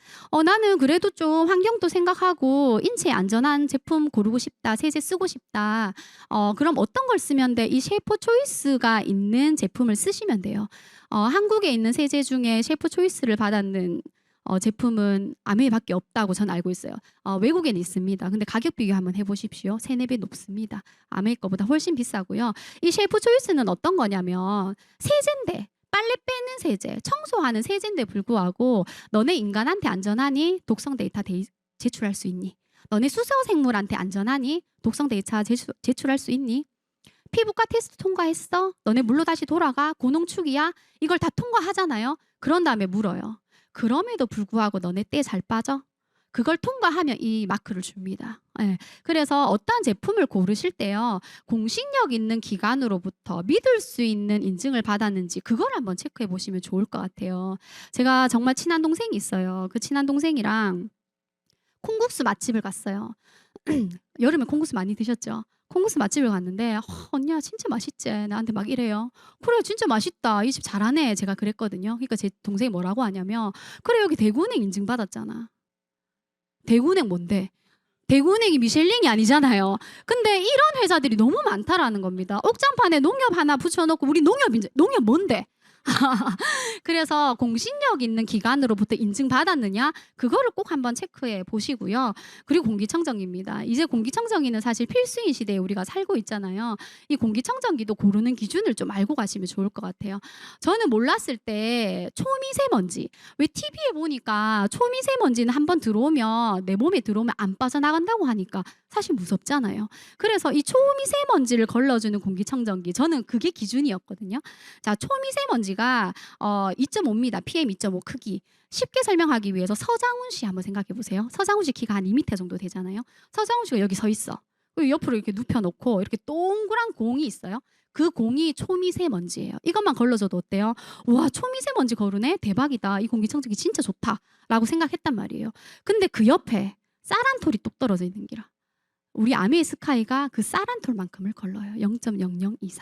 나는 그래도 좀 환경도 생각하고 인체에 안전한 제품 고르고 싶다. 세제 쓰고 싶다. 그럼 어떤 걸 쓰면 돼? 이 쉐이프 초이스가 있는 제품을 쓰시면 돼요. 한국에 있는 세제 중에 쉐이프 초이스를 받았는 제품은 아메이밖에 없다고 전 알고 있어요. 외국에는 있습니다. 근데 가격 비교 한번 해보십시오. 3-4배 높습니다. 아메이 거보다 훨씬 비싸고요. 이 쉐이프 초이스는 어떤 거냐면 세제인데, 빨래 빼는 세제, 청소하는 세제인데 불구하고 너네 인간한테 안전하니? 독성 데이터 제출할 수 있니? 너네 수소 생물한테 안전하니? 독성 데이터 제출할 수 있니? 피부과 테스트 통과했어? 너네 물로 다시 돌아가? 고농축이야? 이걸 다 통과하잖아요. 그런 다음에 물어요. 그럼에도 불구하고 너네 때 잘 빠져? 그걸 통과하면 이 마크를 줍니다. 네. 그래서 어떠한 제품을 고르실 때요. 공신력 있는 기관으로부터 믿을 수 있는 인증을 받았는지 그걸 한번 체크해 보시면 좋을 것 같아요. 제가 정말 친한 동생이 있어요. 그 친한 동생이랑 콩국수 맛집을 갔어요. 여름에 콩국수 많이 드셨죠? 콩국수 맛집을 갔는데 언니야 진짜 맛있지? 나한테 막 이래요. 그래 진짜 맛있다. 이 집 잘하네. 제가 그랬거든요. 그러니까 제 동생이 뭐라고 하냐면 그래 여기 대구은행 인증받았잖아. 대구은행 뭔데? 대구은행이 미슐랭이 아니잖아요. 근데 이런 회사들이 너무 많다라는 겁니다. 옥장판에 농협 하나 붙여놓고 우리 농협 뭔데? 그래서 공신력 있는 기관으로부터 인증받았느냐 그거를 꼭 한번 체크해 보시고요. 그리고 공기청정기입니다. 이제 공기청정기는 사실 필수인 시대에 우리가 살고 있잖아요. 이 공기청정기도 고르는 기준을 좀 알고 가시면 좋을 것 같아요. 저는 몰랐을 때 초미세먼지, 왜 TV에 보니까 초미세먼지는 한번 들어오면 내 몸에 들어오면 안 빠져나간다고 하니까 사실 무섭잖아요. 그래서 이 초미세먼지를 걸러주는 공기청정기, 저는 그게 기준이었거든요. 자, 초미세먼지가 2.5입니다. PM 2.5 크기. 쉽게 설명하기 위해서 서장훈 씨 한번 생각해 보세요. 서장훈 씨 키가 한 2m 정도 되잖아요. 서장훈 씨가 여기 서 있어. 그리고 옆으로 이렇게 눕혀놓고 이렇게 동그란 공이 있어요. 그 공이 초미세먼지예요. 이것만 걸러줘도 어때요? 와, 초미세먼지 거르네? 대박이다. 이 공기청정기 진짜 좋다. 라고 생각했단 말이에요. 근데 그 옆에 쌀한톨이 뚝 떨어져 있는 기라. 우리 아메이 스카이가 그 쌀한톨만큼을 걸러요. 0.0024.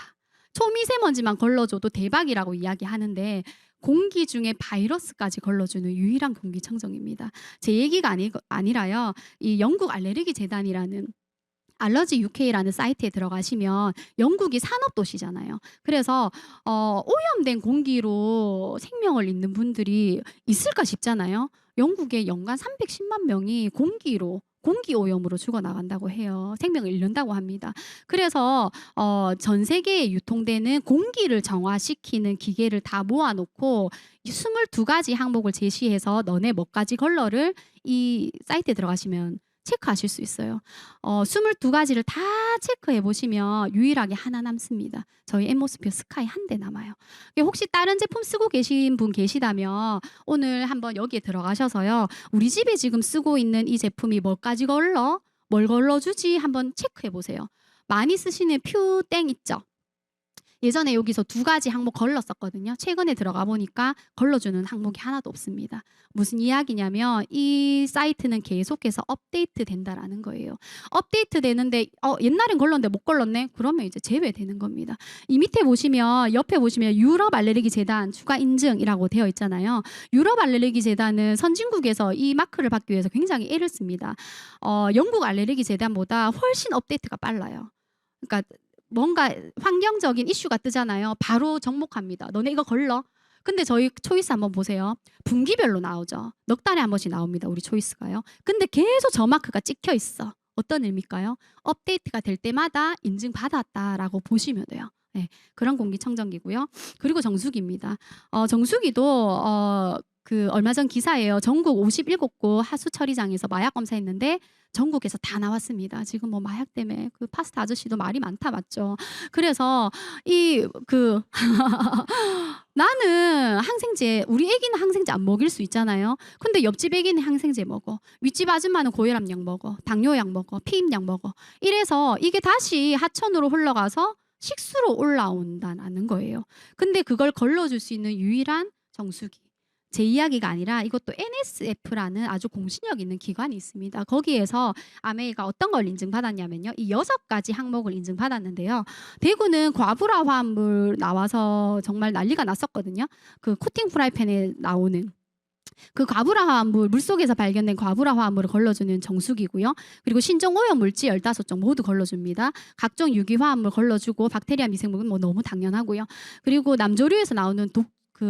초미세먼지만 걸러줘도 대박이라고 이야기하는데 공기 중에 바이러스까지 걸러주는 유일한 공기청정기입니다. 제 얘기가 아니라요. 이 영국 알레르기 재단이라는 알러지 UK라는 사이트에 들어가시면 영국이 산업도시잖아요. 그래서 오염된 공기로 생명을 잇는 분들이 있을까 싶잖아요. 영국에 연간 310만 명이 공기 오염으로 죽어나간다고 해요. 생명을 잃는다고 합니다. 그래서 전 세계에 유통되는 공기를 정화시키는 기계를 다 모아놓고 22가지 항목을 제시해서 너네 뭐까지 걸러를 이 사이트에 들어가시면 체크하실 수 있어요. 22가지를 다 체크해 보시면 유일하게 하나 남습니다. 저희 앰모스피어 스카이 한 대 남아요. 혹시 다른 제품 쓰고 계신 분 계시다면 오늘 한번 여기에 들어가셔서요. 우리 집에 지금 쓰고 있는 이 제품이 뭐까지 걸러? 뭘 걸러주지? 한번 체크해 보세요. 많이 쓰시는 퓨땡 있죠? 예전에 여기서 2가지 항목 걸렀었거든요. 최근에 들어가 보니까 걸러주는 항목이 하나도 없습니다. 무슨 이야기냐면 이 사이트는 계속해서 업데이트 된다라는 거예요. 업데이트 되는데 옛날엔 걸렀는데 못 걸렀네? 그러면 이제 제외되는 겁니다. 이 밑에 보시면 옆에 보시면 유럽 알레르기 재단 추가 인증이라고 되어 있잖아요. 유럽 알레르기 재단은 선진국에서 이 마크를 받기 위해서 굉장히 애를 씁니다. 영국 알레르기 재단보다 훨씬 업데이트가 빨라요. 그러니까 뭔가 환경적인 이슈가 뜨잖아요. 바로 접목합니다. 너네 이거 걸러. 근데 저희 초이스 한번 보세요. 분기별로 나오죠. 넉 달에 한 번씩 나옵니다. 우리 초이스가요. 근데 계속 저 마크가 찍혀 있어. 어떤 의미일까요? 업데이트가 될 때마다 인증받았다라고 보시면 돼요. 네, 그런 공기청정기고요. 그리고 정수기입니다. 정수기도 그 얼마 전 기사예요. 전국 57곳 하수 처리장에서 마약 검사했는데 전국에서 다 나왔습니다. 지금 뭐 마약 때문에 그 파스타 아저씨도 말이 많다 맞죠? 그래서 나는 항생제, 우리 애기는 항생제 안 먹일 수 있잖아요. 근데 옆집 애기는 항생제 먹어. 윗집 아줌마는 고혈압약 먹어. 당뇨약 먹어. 피임약 먹어. 이래서 이게 다시 하천으로 흘러가서 식수로 올라온다는 거예요. 근데 그걸 걸러줄 수 있는 유일한 정수기. 제 이야기가 아니라 이것도 NSF라는 아주 공신력 있는 기관이 있습니다. 거기에서 아메이가 어떤 걸 인증받았냐면요. 이 6가지 항목을 인증받았는데요. 대구는 과부라 화합물 나와서 정말 난리가 났었거든요. 그 코팅 프라이팬에 나오는 그 과부라 화합물, 물속에서 발견된 과부라 화합물을 걸러주는 정수기고요. 그리고 신종 오염 물질 15종 모두 걸러줍니다. 각종 유기 화합물 걸러주고 박테리아 미생물은 뭐 너무 당연하고요. 그리고 남조류에서 나오는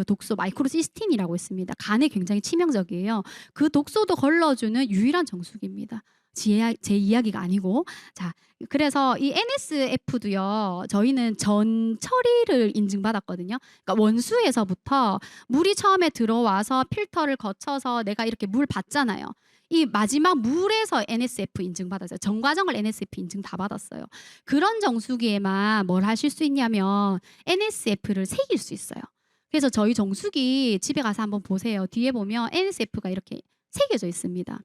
독소 마이크로시스틴이라고 있습니다. 간에 굉장히 치명적이에요. 그 독소도 걸러주는 유일한 정수기입니다. 제 이야기가 아니고. 자, 그래서 이 NSF도요. 저희는 전 처리를 인증받았거든요. 그러니까 원수에서부터 물이 처음에 들어와서 필터를 거쳐서 내가 이렇게 물 받잖아요. 이 마지막 물에서 NSF 인증받았어요. 전 과정을 NSF 인증 다 받았어요. 그런 정수기에만 뭘 하실 수 있냐면 NSF를 새길 수 있어요. 그래서 저희 정수기 집에 가서 한번 보세요. 뒤에 보면 NSF가 이렇게 새겨져 있습니다.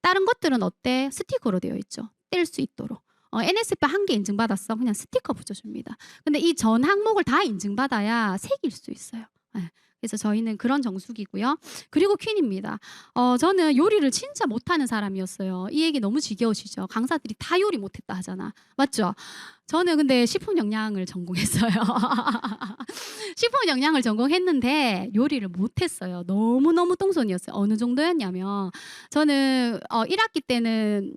다른 것들은 어때? 스티커로 되어 있죠. 뗄 수 있도록. NSF 한 개 인증받았어. 그냥 스티커 붙여줍니다. 근데 이 전 항목을 다 인증받아야 새길 수 있어요. 네. 그래서 저희는 그런 정수기고요. 그리고 퀸입니다. 저는 요리를 진짜 못하는 사람이었어요. 이 얘기 너무 지겨우시죠? 강사들이 다 요리 못했다 하잖아. 맞죠? 저는 근데 식품 영양을 전공했어요. 식품 영양을 전공했는데 요리를 못했어요. 너무너무 똥손이었어요. 어느 정도였냐면 저는 1학기 때는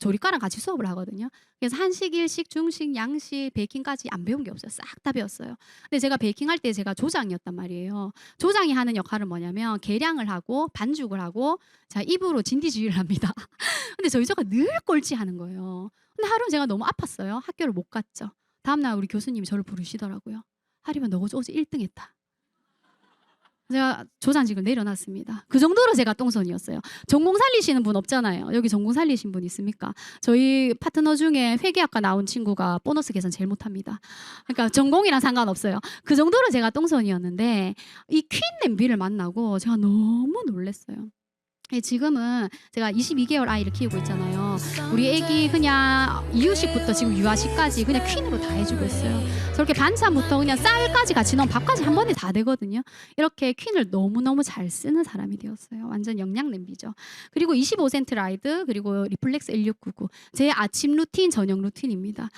조리과랑 같이 수업을 하거든요. 그래서 한식, 일식, 중식, 양식, 베이킹까지 안 배운 게 없어요. 싹 다 배웠어요. 근데 제가 베이킹할 때 제가 조장이었단 말이에요. 조장이 하는 역할은 뭐냐면 계량을 하고 반죽을 하고 자 입으로 진디지휘를 합니다. 근데 저희 조가 늘 꼴찌하는 거예요. 근데 하루는 제가 너무 아팠어요. 학교를 못 갔죠. 다음날 우리 교수님이 저를 부르시더라고요. 하리만 너 어제 1등 했다. 제가 조장직을 내려놨습니다. 그 정도로 제가 똥손이었어요. 전공 살리시는 분 없잖아요. 여기 전공 살리신 분 있습니까? 저희 파트너 중에 회계학과 나온 친구가 보너스 계산 제일 못합니다. 그러니까 전공이랑 상관없어요. 그 정도로 제가 똥손이었는데 이 퀸 냄비를 만나고 제가 너무 놀랐어요. 지금은 제가 22개월 아이를 키우고 있잖아요. 우리 애기 그냥 이유식부터 지금 유아식까지 그냥 퀸으로 다 해주고 있어요. 저렇게 반찬부터 그냥 쌀까지 같이 넣으면 밥까지 한 번에 다 되거든요. 이렇게 퀸을 너무너무 잘 쓰는 사람이 되었어요. 완전 영양 냄비죠. 그리고 25센트 라이드 그리고 리플렉스 1699 제 아침 루틴 저녁 루틴입니다.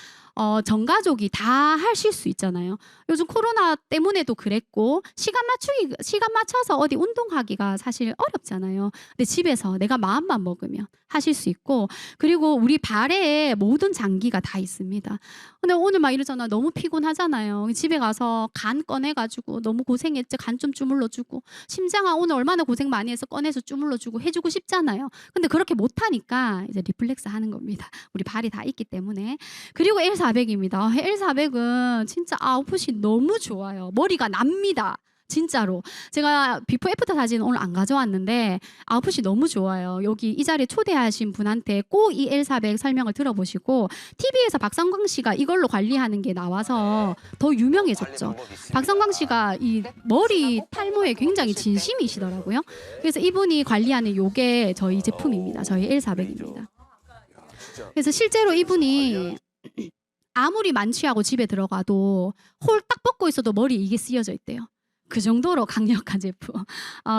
전 가족이 다 하실 수 있잖아요. 요즘 코로나 때문에도 그랬고 시간 맞춰서 어디 운동하기가 사실 어렵잖아요. 근데 집에서 내가 마음만 먹으면 하실 수 있고 그리고 우리 발에 모든 장기가 다 있습니다. 근데 오늘 막 이러잖아. 너무 피곤하잖아요. 집에 가서 간 꺼내가지고 너무 고생했지. 간 좀 주물러주고 심장아 오늘 얼마나 고생 많이 해서 꺼내서 주물러주고 해주고 싶잖아요. 근데 그렇게 못하니까 이제 리플렉스 하는 겁니다. 우리 발이 다 있기 때문에. 그리고 L400입니다. L400은 진짜 아웃풋이 너무 좋아요. 머리가 납니다. 진짜로. 제가 비포 애프터 사진 오늘 안 가져왔는데 아웃풋이 너무 좋아요. 여기 이 자리에 초대하신 분한테 꼭 이 L400 설명을 들어보시고 TV에서 박성광 씨가 이걸로 관리하는 게 나와서 더 유명해졌죠. 박성광 씨가 이 머리 탈모에 굉장히 진심이시더라고요. 그래서 이분이 관리하는 요게 저희 제품입니다. 저희 L400입니다. 그래서 실제로 이분이 아무리 만취하고 집에 들어가도 홀딱 벗고 있어도 머리에 이게 쓰여져 있대요. 그 정도로 강력한 제품.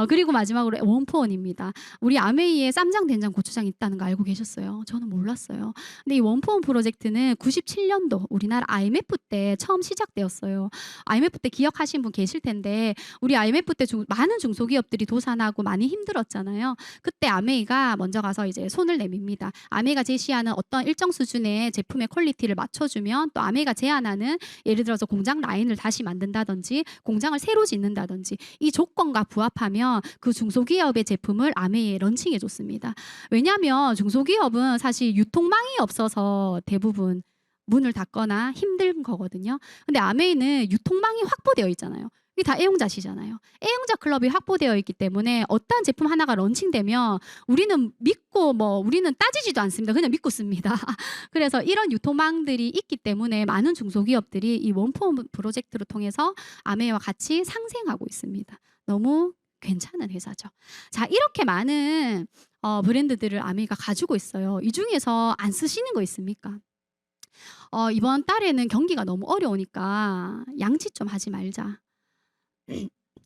그리고 마지막으로 원포원입니다. 우리 아메이에 쌈장, 된장, 고추장 있다는 거 알고 계셨어요? 저는 몰랐어요. 근데 이 원포원 프로젝트는 97년도 우리나라 IMF 때 처음 시작되었어요. IMF 때 기억하신 분 계실 텐데 우리 IMF 때 많은 중소기업들이 도산하고 많이 힘들었잖아요. 그때 아메이가 먼저 가서 이제 손을 내밉니다. 아메이가 제시하는 어떤 일정 수준의 제품의 퀄리티를 맞춰주면 또 아메이가 제안하는 예를 들어서 공장 라인을 다시 만든다든지 공장을 새로 짓는다든지 이 조건과 부합하면 그 중소기업의 제품을 아메이에 런칭해 줬습니다. 왜냐하면 중소기업은 사실 유통망이 없어서 대부분 문을 닫거나 힘든 거거든요. 근데 아메이는 유통망이 확보되어 있잖아요. 이게 다 애용자시잖아요. 애용자 클럽이 확보되어 있기 때문에 어떤 제품 하나가 런칭되면 우리는 믿고 우리는 따지지도 않습니다. 그냥 믿고 씁니다. 그래서 이런 유통망들이 있기 때문에 많은 중소기업들이 이 원포 프로젝트를 통해서 아메이와 같이 상생하고 있습니다. 너무 괜찮은 회사죠. 자, 이렇게 많은 브랜드들을 아메이가 가지고 있어요. 이 중에서 안 쓰시는 거 있습니까? 이번 달에는 경기가 너무 어려우니까 양치 좀 하지 말자.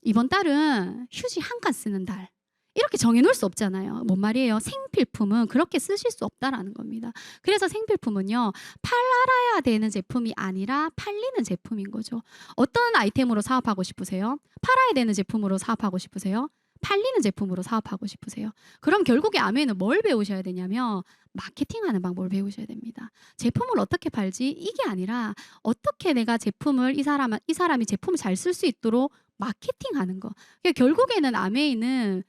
이번 달은 휴지 한 칸 쓰는 달. 이렇게 정해놓을 수 없잖아요. 뭔 말이에요? 생필품은 그렇게 쓰실 수 없다라는 겁니다. 그래서 생필품은요. 팔아야 되는 제품이 아니라 팔리는 제품인 거죠. 어떤 아이템으로 사업하고 싶으세요? 팔아야 되는 제품으로 사업하고 싶으세요? 팔리는 제품으로 사업하고 싶으세요? 그럼 결국에 아메이는 뭘 배우셔야 되냐면 마케팅하는 방법을 배우셔야 됩니다. 제품을 어떻게 팔지? 이게 아니라 어떻게 내가 제품을 이 사람이 제품을 잘 쓸 수 있도록 마케팅하는 거. 그러니까 결국에는 아메이는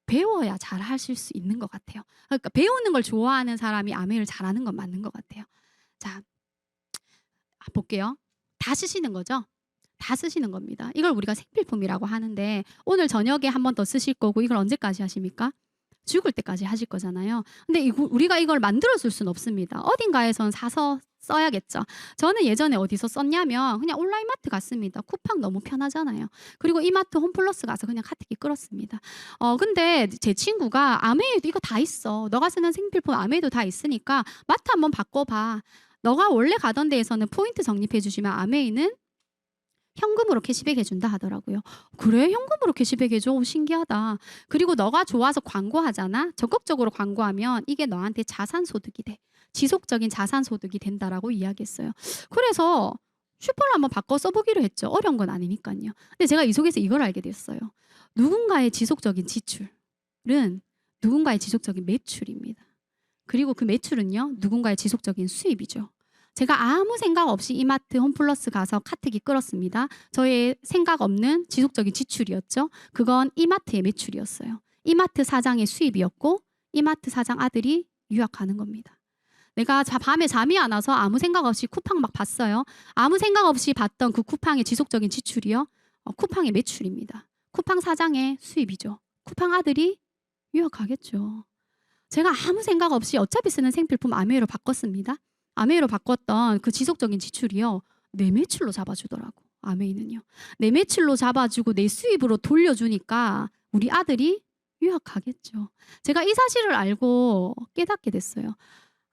배워야 잘 하실 수 있는 것 같아요. 그러니까 배우는 걸 좋아하는 사람이 아메이를 잘하는 건 맞는 것 같아요. 자, 볼게요. 다 쓰시는 거죠? 다 쓰시는 겁니다. 이걸 우리가 생필품이라고 하는데 오늘 저녁에 한 번 더 쓰실 거고 이걸 언제까지 하십니까? 죽을 때까지 하실 거잖아요. 근데 우리가 이걸 만들어 줄 수는 없습니다. 어딘가에선 사서 써야겠죠. 저는 예전에 어디서 썼냐면 그냥 온라인 마트 갔습니다. 쿠팡 너무 편하잖아요. 그리고 이마트 홈플러스 가서 그냥 카트기 끌었습니다. 근데 제 친구가 아메이도 이거 다 있어. 너가 쓰는 생필품 아메이도 다 있으니까 마트 한번 바꿔봐. 너가 원래 가던 데에서는 포인트 적립해 주시면 아메이는 현금으로 캐시백 해준다 하더라고요. 그래, 현금으로 캐시백 해줘? 오, 신기하다. 그리고 너가 좋아서 광고하잖아. 적극적으로 광고하면 이게 너한테 자산소득이 돼. 지속적인 자산소득이 된다라고 이야기했어요. 그래서 슈퍼를 한번 바꿔 써보기로 했죠. 어려운 건 아니니까요. 근데 제가 이 속에서 이걸 알게 됐어요. 누군가의 지속적인 지출은 누군가의 지속적인 매출입니다. 그리고 그 매출은요, 누군가의 지속적인 수입이죠. 제가 아무 생각 없이 이마트 홈플러스 가서 카트기 끌었습니다. 저의 생각 없는 지속적인 지출이었죠. 그건 이마트의 매출이었어요. 이마트 사장의 수입이었고 이마트 사장 아들이 유학 가는 겁니다. 내가 밤에 잠이 안 와서 아무 생각 없이 쿠팡 막 봤어요. 아무 생각 없이 봤던 그 쿠팡의 지속적인 지출이요. 쿠팡의 매출입니다. 쿠팡 사장의 수입이죠. 쿠팡 아들이 유학 가겠죠. 제가 아무 생각 없이 어차피 쓰는 생필품 아메이로 바꿨습니다. 아메이로 바꿨던 그 지속적인 지출이요. 내 매출로 잡아주더라고. 아메이는요. 내 매출로 잡아주고 내 수입으로 돌려주니까 우리 아들이 유학 가겠죠. 제가 이 사실을 알고 깨닫게 됐어요.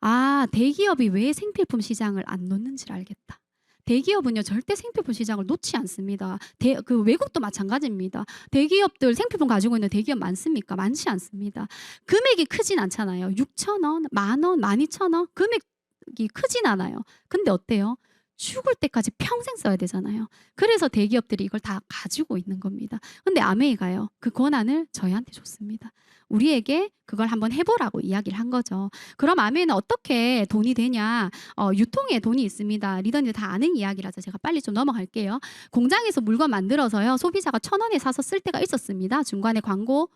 아, 대기업이 왜 생필품 시장을 안 놓는지를 알겠다. 대기업은요, 절대 생필품 시장을 놓지 않습니다. 그 외국도 마찬가지입니다. 대기업들 생필품 가지고 있는 대기업 많습니까? 많지 않습니다. 금액이 크진 않잖아요. 6,000원, 10,000원, 12,000원 금액이 크진 않아요. 근데 어때요? 죽을 때까지 평생 써야 되잖아요. 그래서 대기업들이 이걸 다 가지고 있는 겁니다. 근데 아메이가요, 그 권한을 저희한테 줬습니다. 우리에게 그걸 한번 해보라고 이야기를 한 거죠. 그럼 아메이는 어떻게 돈이 되냐? 유통에 돈이 있습니다. 리더님들 다 아는 이야기라서 제가 빨리 좀 넘어갈게요. 공장에서 물건 만들어서요, 소비자가 1,000원에 사서 쓸 때가 있었습니다. 중간에 광고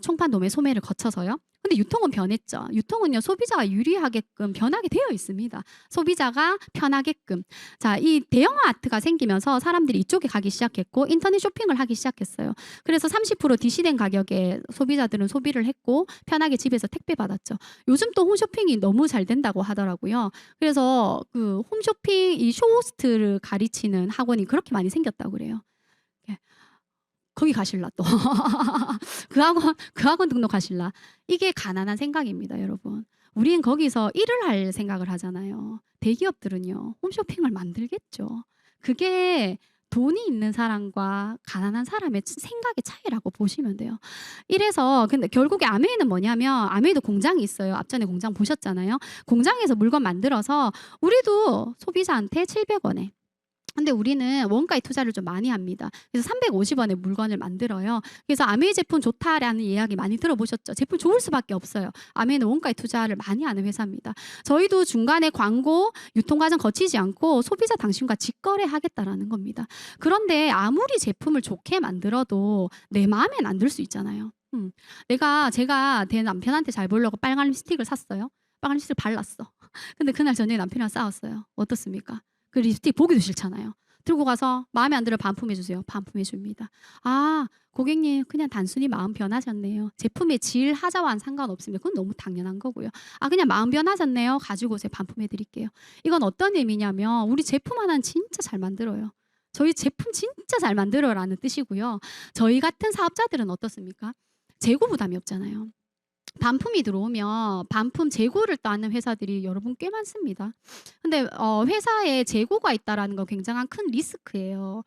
총판 도매 소매를 거쳐서요. 근데 유통은 변했죠. 유통은요, 소비자가 유리하게끔 변하게 되어 있습니다. 소비자가 편하게끔. 자, 이 대형화 아트가 생기면서 사람들이 이쪽에 가기 시작했고 인터넷 쇼핑을 하기 시작했어요. 그래서 30% DC된 가격에 소비자들은 소비를 했고 편하게 집에서 택배 받았죠. 요즘 또 홈쇼핑이 너무 잘 된다고 하더라고요. 그래서 그 홈쇼핑 이 쇼호스트를 가르치는 학원이 그렇게 많이 생겼다고 그래요. 거기 가실라 또. 그 학원 등록하실라. 이게 가난한 생각입니다, 여러분. 우린 거기서 일을 할 생각을 하잖아요. 대기업들은요, 홈쇼핑을 만들겠죠. 그게 돈이 있는 사람과 가난한 사람의 생각의 차이라고 보시면 돼요. 이래서 근데 결국에 아메이는 뭐냐면, 아메이도 공장이 있어요. 앞전에 공장 보셨잖아요. 공장에서 물건 만들어서 우리도 소비자한테 700원에, 근데 우리는 원가에 투자를 좀 많이 합니다. 그래서 350원에 물건을 만들어요. 그래서 아메이 제품 좋다라는 이야기 많이 들어보셨죠? 제품 좋을 수밖에 없어요. 아메이는 원가에 투자를 많이 하는 회사입니다. 저희도 중간에 광고, 유통과정 거치지 않고 소비자 당신과 직거래 하겠다라는 겁니다. 그런데 아무리 제품을 좋게 만들어도 내 마음엔 안 들 수 있잖아요. 제가 내 남편한테 잘 보려고 빨간 립스틱을 샀어요. 빨간 립스틱을 발랐어. 근데 그날 저녁에 남편이랑 싸웠어요. 어떻습니까? 그 립스틱 보기도 싫잖아요. 들고 가서 마음에 안 들어 반품해주세요. 반품해줍니다. 아, 고객님 그냥 단순히 마음 변하셨네요. 제품의 질 하자와는 상관없습니다. 그건 너무 당연한 거고요. 아, 그냥 마음 변하셨네요. 가지고 오세요. 반품해드릴게요. 이건 어떤 의미냐면 우리 제품 하나는 진짜 잘 만들어요. 저희 제품 진짜 잘 만들어라는 뜻이고요. 저희 같은 사업자들은 어떻습니까? 재고 부담이 없잖아요. 반품이 들어오면 반품 재고를 따는 회사들이 여러분 꽤 많습니다. 근데 회사에 재고가 있다라는 건 굉장한 큰 리스크예요.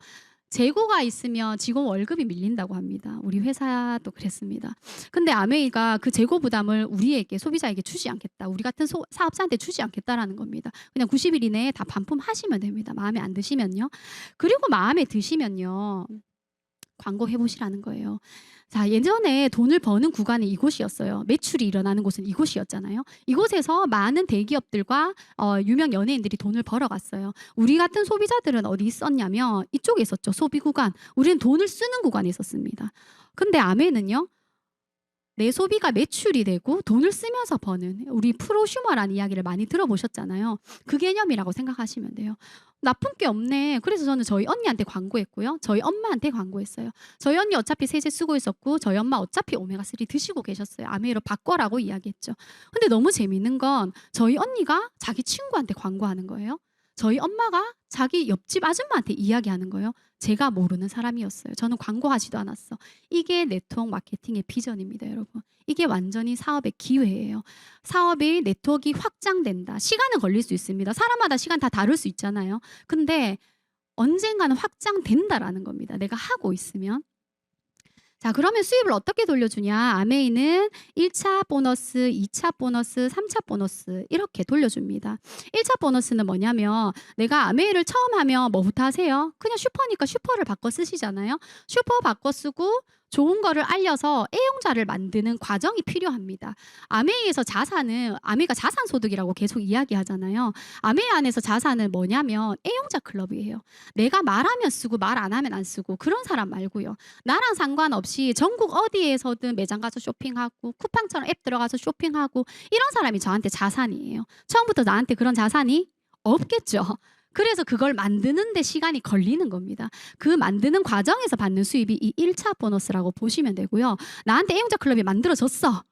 재고가 있으면 직원 월급이 밀린다고 합니다. 우리 회사도 그랬습니다. 근데 아메이가 그 재고 부담을 우리에게, 소비자에게 주지 않겠다. 우리 같은 사업자한테 주지 않겠다라는 겁니다. 그냥 90일 이내에 다 반품하시면 됩니다. 마음에 안 드시면요. 그리고 마음에 드시면요, 광고 해보시라는 거예요. 자, 예전에 돈을 버는 구간이 이곳이었어요. 매출이 일어나는 곳은 이곳이었잖아요. 이곳에서 많은 대기업들과 유명 연예인들이 돈을 벌어갔어요. 우리 같은 소비자들은 어디 있었냐면 이쪽에 있었죠. 소비 구간. 우리는 돈을 쓰는 구간에 있었습니다. 근데 아메는요, 내 소비가 매출이 되고 돈을 쓰면서 버는, 우리 프로슈머라는 이야기를 많이 들어보셨잖아요. 그 개념이라고 생각하시면 돼요. 나쁜 게 없네. 그래서 저는 저희 언니한테 광고했고요. 저희 엄마한테 광고했어요. 저희 언니 어차피 세제 쓰고 있었고 저희 엄마 어차피 오메가3 드시고 계셨어요. 아메이로 바꿔라고 이야기했죠. 근데 너무 재밌는 건 저희 언니가 자기 친구한테 광고하는 거예요. 저희 엄마가 자기 옆집 아줌마한테 이야기하는 거예요. 제가 모르는 사람이었어요. 저는 광고하지도 않았어. 이게 네트워크 마케팅의 비전입니다, 여러분. 이게 완전히 사업의 기회예요. 사업의 네트워크가 확장된다. 시간은 걸릴 수 있습니다. 사람마다 시간 다 다를 수 있잖아요. 근데 언젠가는 확장된다라는 겁니다. 내가 하고 있으면. 자, 그러면 수입을 어떻게 돌려주냐? 아메이는 1차 보너스, 2차 보너스, 3차 보너스 이렇게 돌려줍니다. 1차 보너스는 뭐냐면 내가 아메이를 처음 하면 뭐부터 하세요? 그냥 슈퍼니까 슈퍼를 바꿔 쓰시잖아요. 슈퍼 바꿔 쓰고 좋은 거를 알려서 애용자를 만드는 과정이 필요합니다. 아메이에서 자산은 아메이가 자산 소득이라고 계속 이야기하잖아요. 아메이 안에서 자산은 뭐냐면 애용자 클럽이에요. 내가 말하면 쓰고 말 안 하면 안 쓰고 그런 사람 말고요. 나랑 상관없이 전국 어디에서든 매장 가서 쇼핑하고 쿠팡처럼 앱 들어가서 쇼핑하고 이런 사람이 저한테 자산이에요. 처음부터 나한테 그런 자산이 없겠죠. 그래서 그걸 만드는 데 시간이 걸리는 겁니다. 그 만드는 과정에서 받는 수입이 이 1차 보너스라고 보시면 되고요. 나한테 애용자 클럽이 만들어졌어.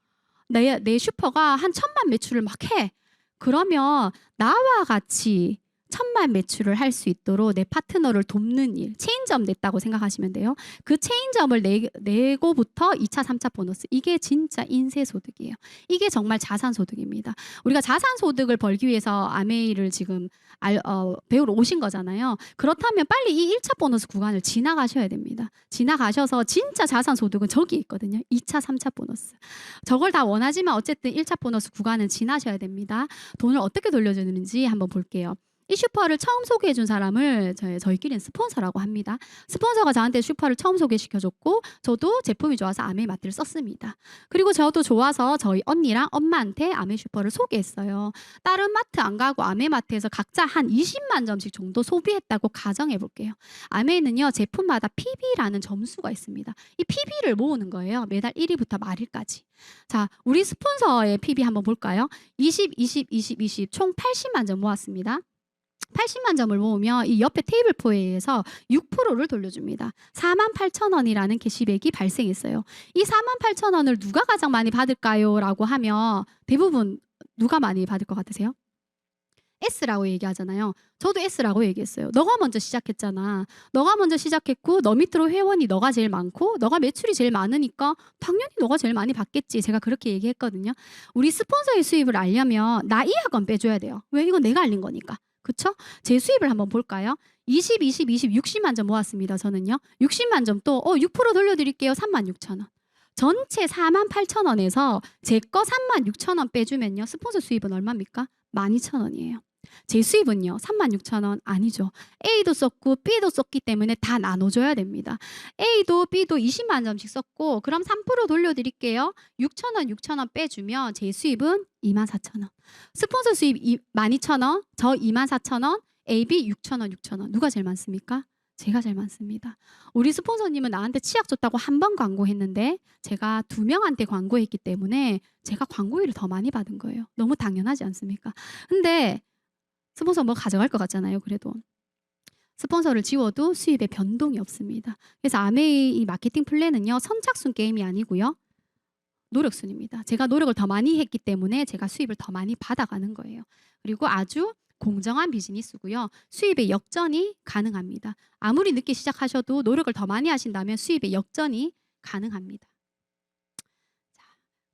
내 슈퍼가 한 1,000만 매출을 막 해. 그러면 나와 같이 1,000만 매출을 할 수 있도록 내 파트너를 돕는 일, 체인점 냈다고 생각하시면 돼요. 그 체인점을 내고부터 2차, 3차 보너스. 이게 진짜 인세소득이에요. 이게 정말 자산소득입니다. 우리가 자산소득을 벌기 위해서 아메이를 지금 배우러 오신 거잖아요. 그렇다면 빨리 이 1차 보너스 구간을 지나가셔야 됩니다. 지나가셔서 진짜 자산소득은 저기 있거든요. 2차, 3차 보너스. 저걸 다 원하지만 어쨌든 1차 보너스 구간은 지나셔야 됩니다. 돈을 어떻게 돌려주는지 한번 볼게요. 이 슈퍼를 처음 소개해준 사람을 저희끼리는 스폰서라고 합니다. 스폰서가 저한테 슈퍼를 처음 소개시켜줬고 저도 제품이 좋아서 아메이 마트를 썼습니다. 그리고 저도 좋아서 저희 언니랑 엄마한테 아메이 슈퍼를 소개했어요. 다른 마트 안 가고 아메이 마트에서 각자 한 20만 점씩 정도 소비했다고 가정해 볼게요. 아메이는요 제품마다 PB라는 점수가 있습니다. 이 PB를 모으는 거예요. 매달 1위부터 말일까지. 자, 우리 스폰서의 PB 한번 볼까요? 20, 20, 20, 20 총 80만 점 모았습니다. 80만 점을 모으면 이 옆에 테이블포에 의해서 6%를 돌려줍니다. 48,000원이라는 캐시백이 발생했어요. 이 48,000원을 누가 가장 많이 받을까요? 라고 하면 대부분 누가 많이 받을 것 같으세요? S라고 얘기하잖아요. 저도 S라고 얘기했어요. 너가 먼저 시작했잖아. 너가 먼저 시작했고 너 밑으로 회원이 너가 제일 많고 너가 매출이 제일 많으니까 당연히 너가 제일 많이 받겠지. 제가 그렇게 얘기했거든요. 우리 스폰서의 수입을 알려면 나 이 학원 빼줘야 돼요. 왜? 이건 내가 알린 거니까. 그쵸? 제 수입을 한번 볼까요? 20, 20, 20, 60만 점 모았습니다. 저는요. 60만 점 또 6% 돌려드릴게요. 36,000원. 전체 48,000원에서 제 거 36,000원 빼주면요. 스폰서 수입은 얼마입니까? 12,000원이에요. 제 수입은요. 36,000원 아니죠. A도 썼고 B도 썼기 때문에 다 나눠줘야 됩니다. A도 B도 20만 점씩 썼고 그럼 3% 돌려드릴게요. 6,000원 6,000원 빼주면 제 수입은 24,000원. 스폰서 수입 12,000원, 저 24,000원, AB 6,000원 6,000원. 누가 제일 많습니까? 제가 제일 많습니다. 우리 스폰서님은 나한테 치약 줬다고 한 번 광고했는데 제가 2명한테 광고했기 때문에 제가 광고비를 더 많이 받은 거예요. 너무 당연하지 않습니까? 근데 스폰서 뭐 가져갈 것 같잖아요. 그래도 스폰서를 지워도 수입에 변동이 없습니다. 그래서 아메이 이 마케팅 플랜은요. 선착순 게임이 아니고요. 노력순입니다. 제가 노력을 더 많이 했기 때문에 제가 수입을 더 많이 받아가는 거예요. 그리고 아주 공정한 비즈니스고요. 수입의 역전이 가능합니다. 아무리 늦게 시작하셔도 노력을 더 많이 하신다면 수입의 역전이 가능합니다. 자,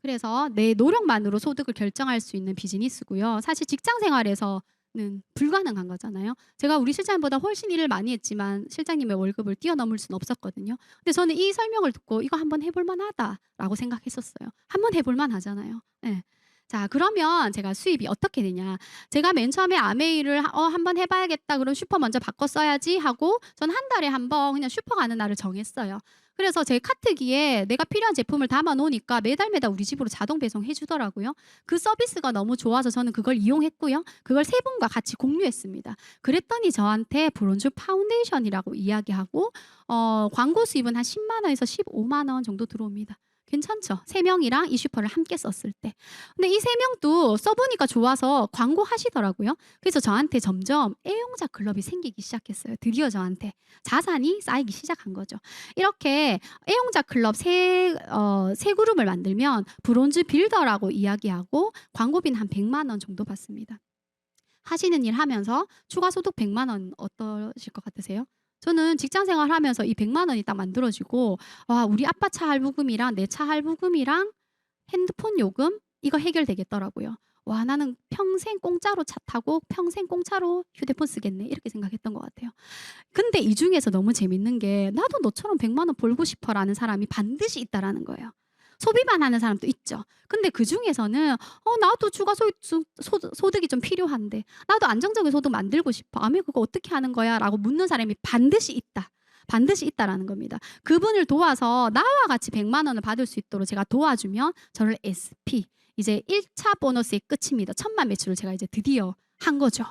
그래서 내 노력만으로 소득을 결정할 수 있는 비즈니스고요. 사실 직장 생활에서 는 불가능한 거잖아요. 제가 우리 실장님보다 훨씬 일을 많이 했지만 실장님의 월급을 뛰어넘을 수는 없었거든요. 근데 저는 이 설명을 듣고 이거 한번 해볼 만하다라고 생각했었어요. 한번 해볼 만하잖아요. 네. 자, 그러면 제가 수입이 어떻게 되냐. 제가 맨 처음에 아메이를 한번 해봐야겠다. 그럼 슈퍼 먼저 바꿔 써야지 하고 전 한 달에 한 번 그냥 슈퍼 가는 날을 정했어요. 그래서 제 카트기에 내가 필요한 제품을 담아 놓으니까 매달 우리 집으로 자동 배송해 주더라고요. 그 서비스가 너무 좋아서 저는 그걸 이용했고요. 그걸 세 분과 같이 공유했습니다. 그랬더니 저한테 브론즈 파운데이션이라고 이야기하고 광고 수입은 한 10만 원에서 15만 원 정도 들어옵니다. 괜찮죠? 3명이랑 이 슈퍼를 함께 썼을 때. 근데 이 3명도 써보니까 좋아서 광고 하시더라고요. 그래서 저한테 점점 애용자 클럽이 생기기 시작했어요. 드디어 저한테 자산이 쌓이기 시작한 거죠. 이렇게 애용자 클럽 세 그룹을 만들면 브론즈 빌더라고 이야기하고 광고비는 한 100만 원 정도 받습니다. 하시는 일 하면서 추가 소득 100만 원 어떠실 것 같으세요? 저는 직장 생활하면서 이 100만 원이 딱 만들어지고 와, 우리 아빠 차 할부금이랑 내 차 할부금이랑 핸드폰 요금 이거 해결되겠더라고요. 와, 나는 평생 공짜로 차 타고 평생 공짜로 휴대폰 쓰겠네. 이렇게 생각했던 것 같아요. 근데 이 중에서 너무 재밌는 게 나도 너처럼 100만 원 벌고 싶어라는 사람이 반드시 있다라는 거예요. 소비만 하는 사람도 있죠. 근데 그 중에서는 나도 추가 소득이 좀 필요한데 나도 안정적인 소득 만들고 싶어. 아메 그거 어떻게 하는 거야? 라고 묻는 사람이 반드시 있다. 반드시 있다라는 겁니다. 그분을 도와서 나와 같이 100만 원을 받을 수 있도록 제가 도와주면 저를 SP 이제 1차 보너스의 끝입니다. 1000만 매출을 제가 이제 드디어 한 거죠.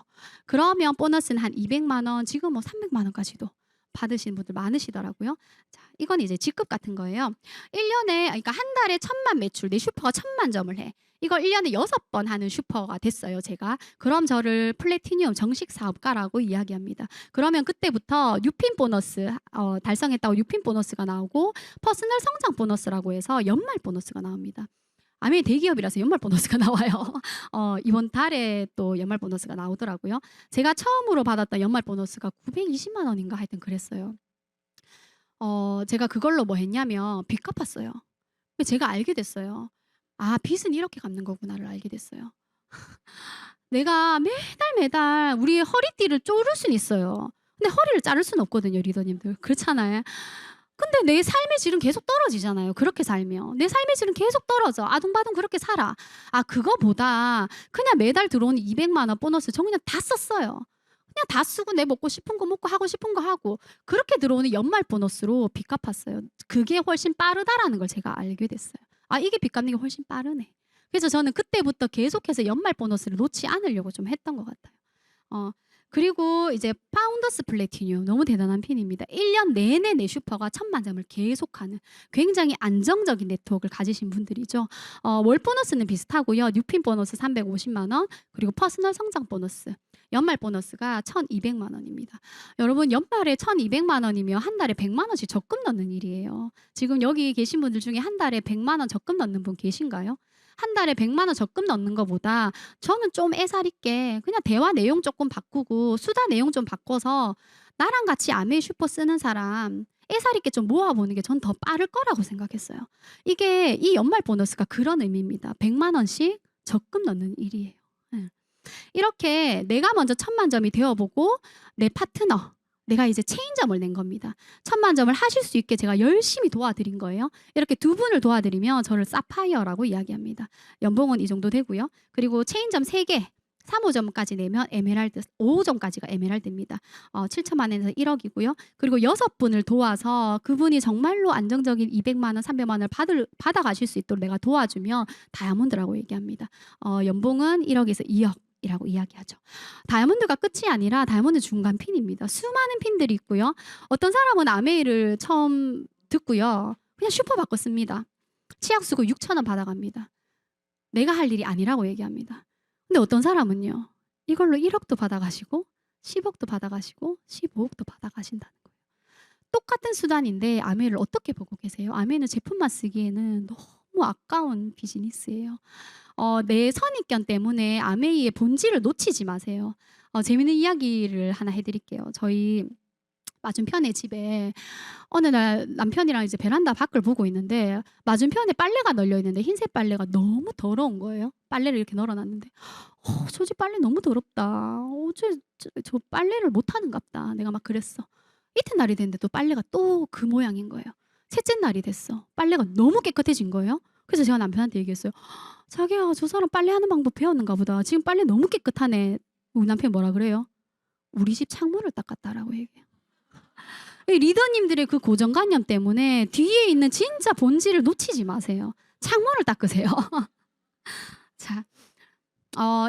그러면 보너스는 한 200만 원, 지금 뭐 300만 원까지도 받으시는 분들 많으시더라고요. 자, 이건 이제 직급 같은 거예요. 1년에 그러니까 한 달에 1000만 매출, 내 슈퍼가 1000만 점을 해. 이걸 1년에 6번 하는 슈퍼가 됐어요, 제가. 그럼 저를 플래티늄 정식 사업가라고 이야기합니다. 그러면 그때부터 뉴핀 보너스 달성했다고 뉴핀 보너스가 나오고 퍼스널 성장 보너스라고 해서 연말 보너스가 나옵니다. 아메 대기업이라서 연말 보너스가 나와요. 이번 달에 또 연말 보너스가 나오더라고요. 제가 처음으로 받았던 연말 보너스가 920만 원인가 하여튼 그랬어요. 제가 그걸로 뭐 했냐면 빚 갚았어요. 제가 알게 됐어요. 아, 빚은 이렇게 갚는 거구나를 알게 됐어요. 내가 매달 우리 허리띠를 쪼를 수는 있어요. 근데 허리를 자를 수는 없거든요, 리더님들. 그렇잖아요. 근데 내 삶의 질은 계속 떨어지잖아요. 그렇게 살면. 내 삶의 질은 계속 떨어져. 아둥바둥 그렇게 살아. 아, 그거보다 그냥 매달 들어오는 200만 원 보너스 저 그냥 다 썼어요. 그냥 다 쓰고 내 먹고 싶은 거 먹고 하고 싶은 거 하고 그렇게 들어오는 연말 보너스로 빚 갚았어요. 그게 훨씬 빠르다라는 걸 제가 알게 됐어요. 아, 이게 빚 갚는 게 훨씬 빠르네. 그래서 저는 그때부터 계속해서 연말 보너스를 놓지 않으려고 좀 했던 것 같아요. 그리고 이제 파운더스 플래티늄 너무 대단한 핀입니다. 1년 내내 내 슈퍼가 1000만 점을 계속하는 굉장히 안정적인 네트워크를 가지신 분들이죠. 월 보너스는 비슷하고요. 뉴핀 보너스 350만 원 그리고 퍼스널 성장 보너스 연말 보너스가 1200만 원입니다. 여러분 연말에 1200만 원이면 한 달에 100만 원씩 적금 넣는 일이에요. 지금 여기 계신 분들 중에 한 달에 100만 원 적금 넣는 분 계신가요? 한 달에 100만 원 적금 넣는 것보다 저는 좀 애살 있게 그냥 대화 내용 조금 바꾸고 수다 내용 좀 바꿔서 나랑 같이 아메 슈퍼 쓰는 사람 애살 있게 좀 모아보는 게 전 더 빠를 거라고 생각했어요. 이게 이 연말 보너스가 그런 의미입니다. 100만 원씩 적금 넣는 일이에요. 이렇게 내가 먼저 1000만 점이 되어보고 내 파트너 내가 이제 체인점을 낸 겁니다. 1000만 점을 하실 수 있게 제가 열심히 도와드린 거예요. 이렇게 두 분을 도와드리면 저를 사파이어라고 이야기합니다. 연봉은 이 정도 되고요. 그리고 체인점 3개 3호점까지 내면 에메랄드 5호점까지가 에메랄드입니다. 7천만 원에서 1억이고요. 그리고 6분을 도와서 그분이 정말로 안정적인 200만 원, 300만 원을 받아가실 수 있도록 내가 도와주면 다이아몬드라고 얘기합니다. 연봉은 1억에서 2억. 이라고 이야기하죠. 다이아몬드가 끝이 아니라 다이아몬드 중간 핀입니다. 수많은 핀들이 있고요. 어떤 사람은 아메이를 처음 듣고요. 그냥 슈퍼 바꿨습니다. 치약 쓰고 6,000원 받아갑니다. 내가 할 일이 아니라고 얘기합니다. 근데 어떤 사람은요. 이걸로 1억도 받아가시고 10억도 받아가시고 15억도 받아가신다는 거예요. 똑같은 수단인데 아메이를 어떻게 보고 계세요? 아메이는 제품만 쓰기에는 너무 아까운 비즈니스예요. 내 선입견 때문에 아메이의 본질을 놓치지 마세요. 재밌는 이야기를 하나 해드릴게요. 저희 맞은편에 집에 어느 날 남편이랑 이제 베란다 밖을 보고 있는데 맞은편에 빨래가 널려 있는데 흰색 빨래가 너무 더러운 거예요. 빨래를 이렇게 널어놨는데 저 집 빨래 너무 더럽다. 저 빨래를 못하는갑다. 내가 막 그랬어. 이튿날이 됐는데 또 빨래가 또 그 모양인 거예요. 셋째 날이 됐어. 빨래가 너무 깨끗해진 거예요. 그래서 제가 남편한테 얘기했어요. 자기야, 저 사람 빨래하는 방법 배웠는가 보다. 지금 빨래 너무 깨끗하네. 우리 남편이 뭐라 그래요? 우리 집 창문을 닦았다라고 얘기해요. 리더님들의 그 고정관념 때문에 뒤에 있는 진짜 본질을 놓치지 마세요. 창문을 닦으세요. 자,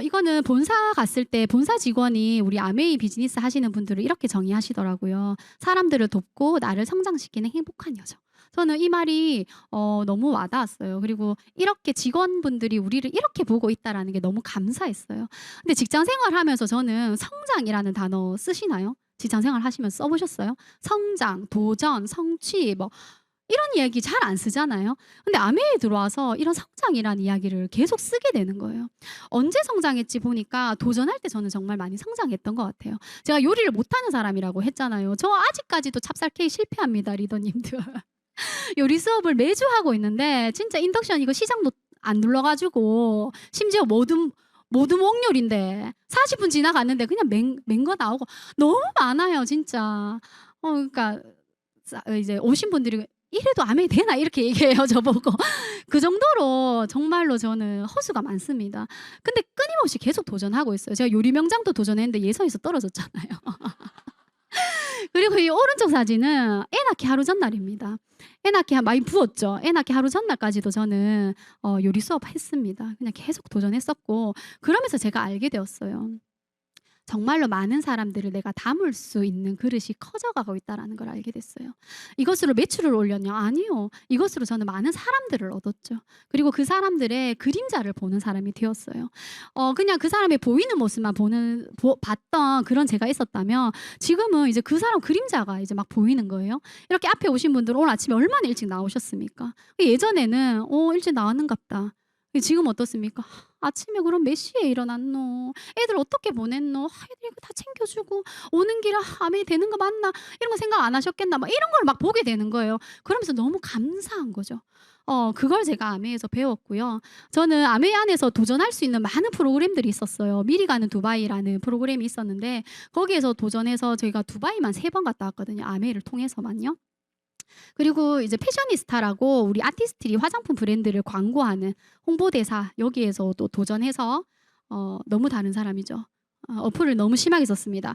이거는 본사 갔을 때 본사 직원이 우리 아메이 비즈니스 하시는 분들을 이렇게 정의하시더라고요. 사람들을 돕고 나를 성장시키는 행복한 여정. 저는 이 말이 너무 와닿았어요. 그리고 이렇게 직원분들이 우리를 이렇게 보고 있다라는 게 너무 감사했어요. 근데 직장 생활하면서 저는 성장이라는 단어 쓰시나요? 직장 생활 하시면서 써보셨어요? 성장, 도전, 성취 뭐 이런 이야기 잘 안 쓰잖아요. 근데 아메이에 들어와서 이런 성장이라는 이야기를 계속 쓰게 되는 거예요. 언제 성장했지 보니까 도전할 때 저는 정말 많이 성장했던 것 같아요. 제가 요리를 못하는 사람이라고 했잖아요. 저 아직까지도 찹쌀 케이크 실패합니다, 리더님들. 요리 수업을 매주 하고 있는데 진짜 인덕션 이거 시작도 안 눌러가지고 심지어 모두 목요일인데 40분 지나갔는데 그냥 맹거 나오고 너무 많아요, 진짜. 그러니까 이제 오신 분들이 이래도 암이 되나 이렇게 얘기해요, 저보고. 그 정도로 정말로 저는 허수가 많습니다. 근데 끊임없이 계속 도전하고 있어요. 제가 요리 명장도 도전했는데 예선에서 떨어졌잖아요. 그리고 이 오른쪽 사진은 애 낳기 하루 전날입니다. 애 낳기 많이 부었죠. 애 낳기 하루 전날까지도 저는 요리 수업 했습니다. 그냥 계속 도전했었고 그러면서 제가 알게 되었어요. 정말로 많은 사람들을 내가 담을 수 있는 그릇이 커져가고 있다는 걸 알게 됐어요. 이것으로 매출을 올렸냐? 아니요. 이것으로 저는 많은 사람들을 얻었죠. 그리고 그 사람들의 그림자를 보는 사람이 되었어요. 그냥 그 사람의 보이는 모습만 봤던 그런 제가 있었다면 지금은 이제 그 사람 그림자가 이제 막 보이는 거예요. 이렇게 앞에 오신 분들은 오늘 아침에 얼마나 일찍 나오셨습니까? 예전에는 일찍 나왔는갑다. 지금 어떻습니까? 아침에 그럼 몇 시에 일어났노? 애들 어떻게 보냈노? 애들 이거 다 챙겨주고 오는 길에 암에 되는 거 맞나? 이런 거 생각 안 하셨겠나? 막 이런 걸 막 보게 되는 거예요. 그러면서 너무 감사한 거죠. 그걸 제가 아메에서 배웠고요. 저는 아메 안에서 도전할 수 있는 많은 프로그램들이 있었어요. 미리 가는 두바이라는 프로그램이 있었는데 거기에서 도전해서 저희가 두바이만 3번 갔다 왔거든요. 아메를 통해서만요. 그리고 이제 패셔니스타라고 우리 아티스트들이 화장품 브랜드를 광고하는 홍보대사 여기에서 또 도전해서 너무 다른 사람이죠. 어플을 너무 심하게 썼습니다.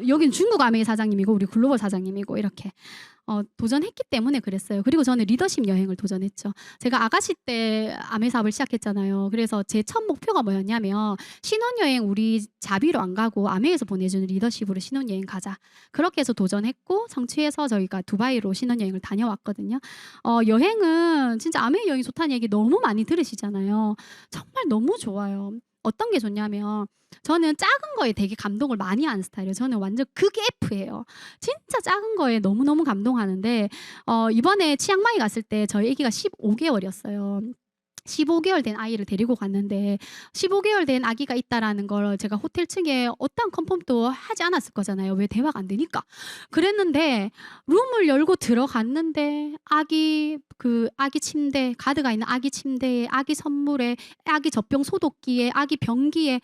여긴 중국 아메이 사장님이고 우리 글로벌 사장님이고 이렇게 도전했기 때문에 그랬어요. 그리고 저는 리더십 여행을 도전했죠. 제가 아가씨 때 아메 사업을 시작했잖아요. 그래서 제 첫 목표가 뭐였냐면 신혼여행 우리 자비로 안 가고 아메에서 보내주는 리더십으로 신혼여행 가자. 그렇게 해서 도전했고 성취해서 저희가 두바이로 신혼여행을 다녀왔거든요. 여행은 진짜 아메 여행 좋다는 얘기 너무 많이 들으시잖아요. 정말 너무 좋아요. 어떤 게 좋냐면 저는 작은 거에 되게 감동을 많이 하는 스타일이에요. 저는 완전 극 F예요. 진짜 작은 거에 너무너무 감동하는데 이번에 치앙마이 갔을 때 저희 아기가 15개월이었어요. 15개월 된 아이를 데리고 갔는데 15개월 된 아기가 있다라는 걸 제가 호텔 측에 어떤 컨펌도 하지 않았을 거잖아요. 왜 대화가 안 되니까. 그랬는데 룸을 열고 들어갔는데 아기 침대, 가드가 있는 아기 침대에 아기 선물에 아기 젖병 소독기에 아기 병기에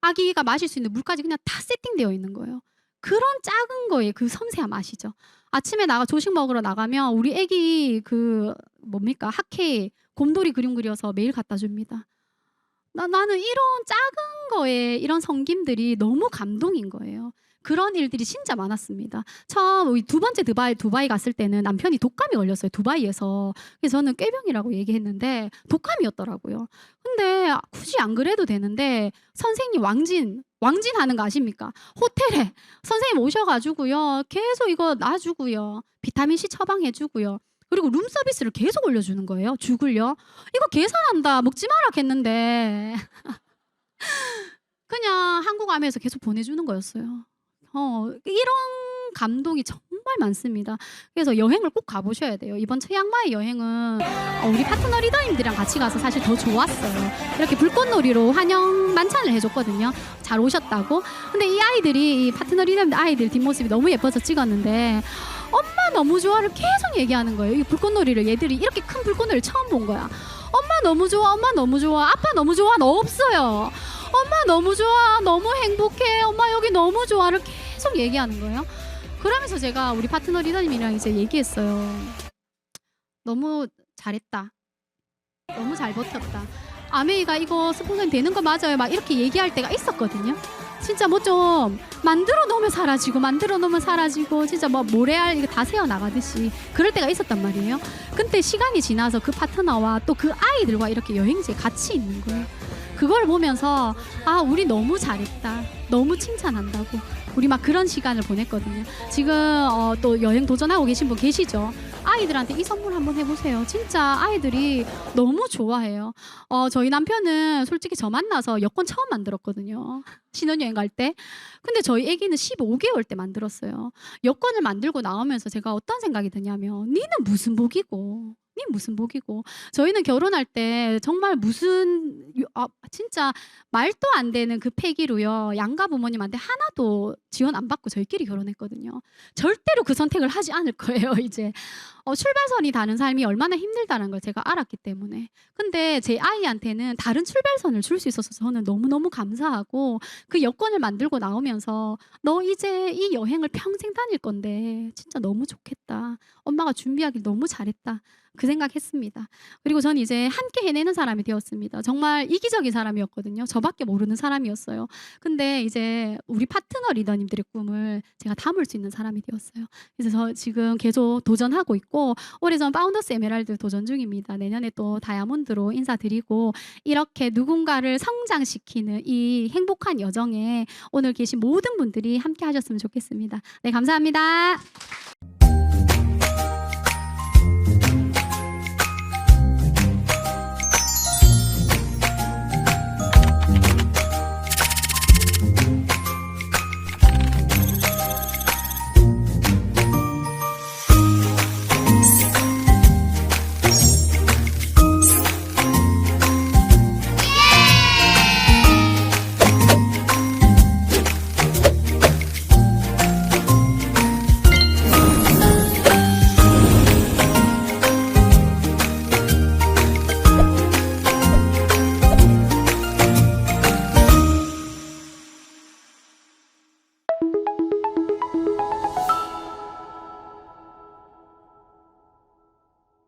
아기가 마실 수 있는 물까지 그냥 다 세팅되어 있는 거예요. 그런 작은 거에 그 섬세함 아시죠? 아침에 조식 먹으러 나가면 우리 애기 핫케이크 곰돌이 그림 그려서 매일 갖다 줍니다. 나는 이런 작은 거에 이런 섬김들이 너무 감동인 거예요. 그런 일들이 진짜 많았습니다. 처음 두 번째 두바이 갔을 때는 남편이 독감이 걸렸어요. 두바이에서. 그래서 저는 꾀병이라고 얘기했는데 독감이었더라고요. 근데 굳이 안 그래도 되는데 선생님 왕진 하는 거 아십니까? 호텔에 선생님 오셔가지고요. 계속 이거 놔주고요. 비타민C 처방해주고요. 그리고 룸 서비스를 계속 올려주는 거예요. 죽을요. 이거 계산한다. 먹지 마라 했는데 그냥 한국 아메에서 계속 보내주는 거였어요. 이런 감동이 정말 많습니다. 그래서 여행을 꼭 가보셔야 돼요. 이번 치앙마이 여행은 우리 파트너 리더님들이랑 같이 가서 사실 더 좋았어요. 이렇게 불꽃놀이로 환영 만찬을 해줬거든요. 잘 오셨다고. 근데 이 파트너 리더님들 아이들 뒷모습이 너무 예뻐서 찍었는데 엄마 너무 좋아를 계속 얘기하는 거예요. 이 불꽃놀이를 얘들이 이렇게 큰 불꽃놀이를 처음 본 거야. 엄마 너무 좋아, 엄마 너무 좋아, 아빠 너무 좋아, 너 없어요. 엄마 너무 좋아, 너무 행복해, 엄마 여기 너무 좋아를 계속 얘기하는 거예요. 그러면서 제가 우리 파트너 리더님이랑 이제 얘기했어요. 너무 잘했다. 너무 잘 버텼다. 아메이가 이거 스폰서링 되는 거 맞아요. 막 이렇게 얘기할 때가 있었거든요. 진짜 좀 만들어 놓으면 사라지고 진짜 모래알 이거 다 새어 나가듯이 그럴 때가 있었단 말이에요. 근데 시간이 지나서 그 파트너와 또 그 아이들과 이렇게 여행지에 같이 있는 거예요. 그걸 보면서 우리 너무 잘했다. 너무 칭찬한다고. 우리 막 그런 시간을 보냈거든요. 지금 또 여행 도전하고 계신 분 계시죠? 아이들한테 이 선물 한번 해보세요. 진짜 아이들이 너무 좋아해요. 저희 남편은 솔직히 저 만나서 여권 처음 만들었거든요. 신혼여행 갈 때. 근데 저희 아기는 15개월 때 만들었어요. 여권을 만들고 나오면서 제가 어떤 생각이 드냐면 니는 무슨 복이고 무슨 복이고. 저희는 결혼할 때 정말 진짜 말도 안 되는 그 패기로요. 양가 부모님한테 하나도 지원 안 받고 저희끼리 결혼했거든요. 절대로 그 선택을 하지 않을 거예요, 이제. 출발선이 다른 삶이 얼마나 힘들다는 걸 제가 알았기 때문에. 근데 제 아이한테는 다른 출발선을 줄 수 있어서 저는 너무너무 감사하고 그 여권을 만들고 나오면서 너 이제 이 여행을 평생 다닐 건데 진짜 너무 좋겠다. 엄마가 준비하길 너무 잘했다. 그 생각했습니다. 그리고 전 이제 함께 해내는 사람이 되었습니다. 정말 이기적인 사람이었거든요. 저밖에 모르는 사람이었어요. 근데 이제 우리 파트너 리더님들의 꿈을 제가 담을 수 있는 사람이 되었어요. 그래서 저 지금 계속 도전하고 있고 올해 전 파운더스 에메랄드 도전 중입니다. 내년에 또 다이아몬드로 인사드리고 이렇게 누군가를 성장시키는 이 행복한 여정에 오늘 계신 모든 분들이 함께 하셨으면 좋겠습니다. 네, 감사합니다.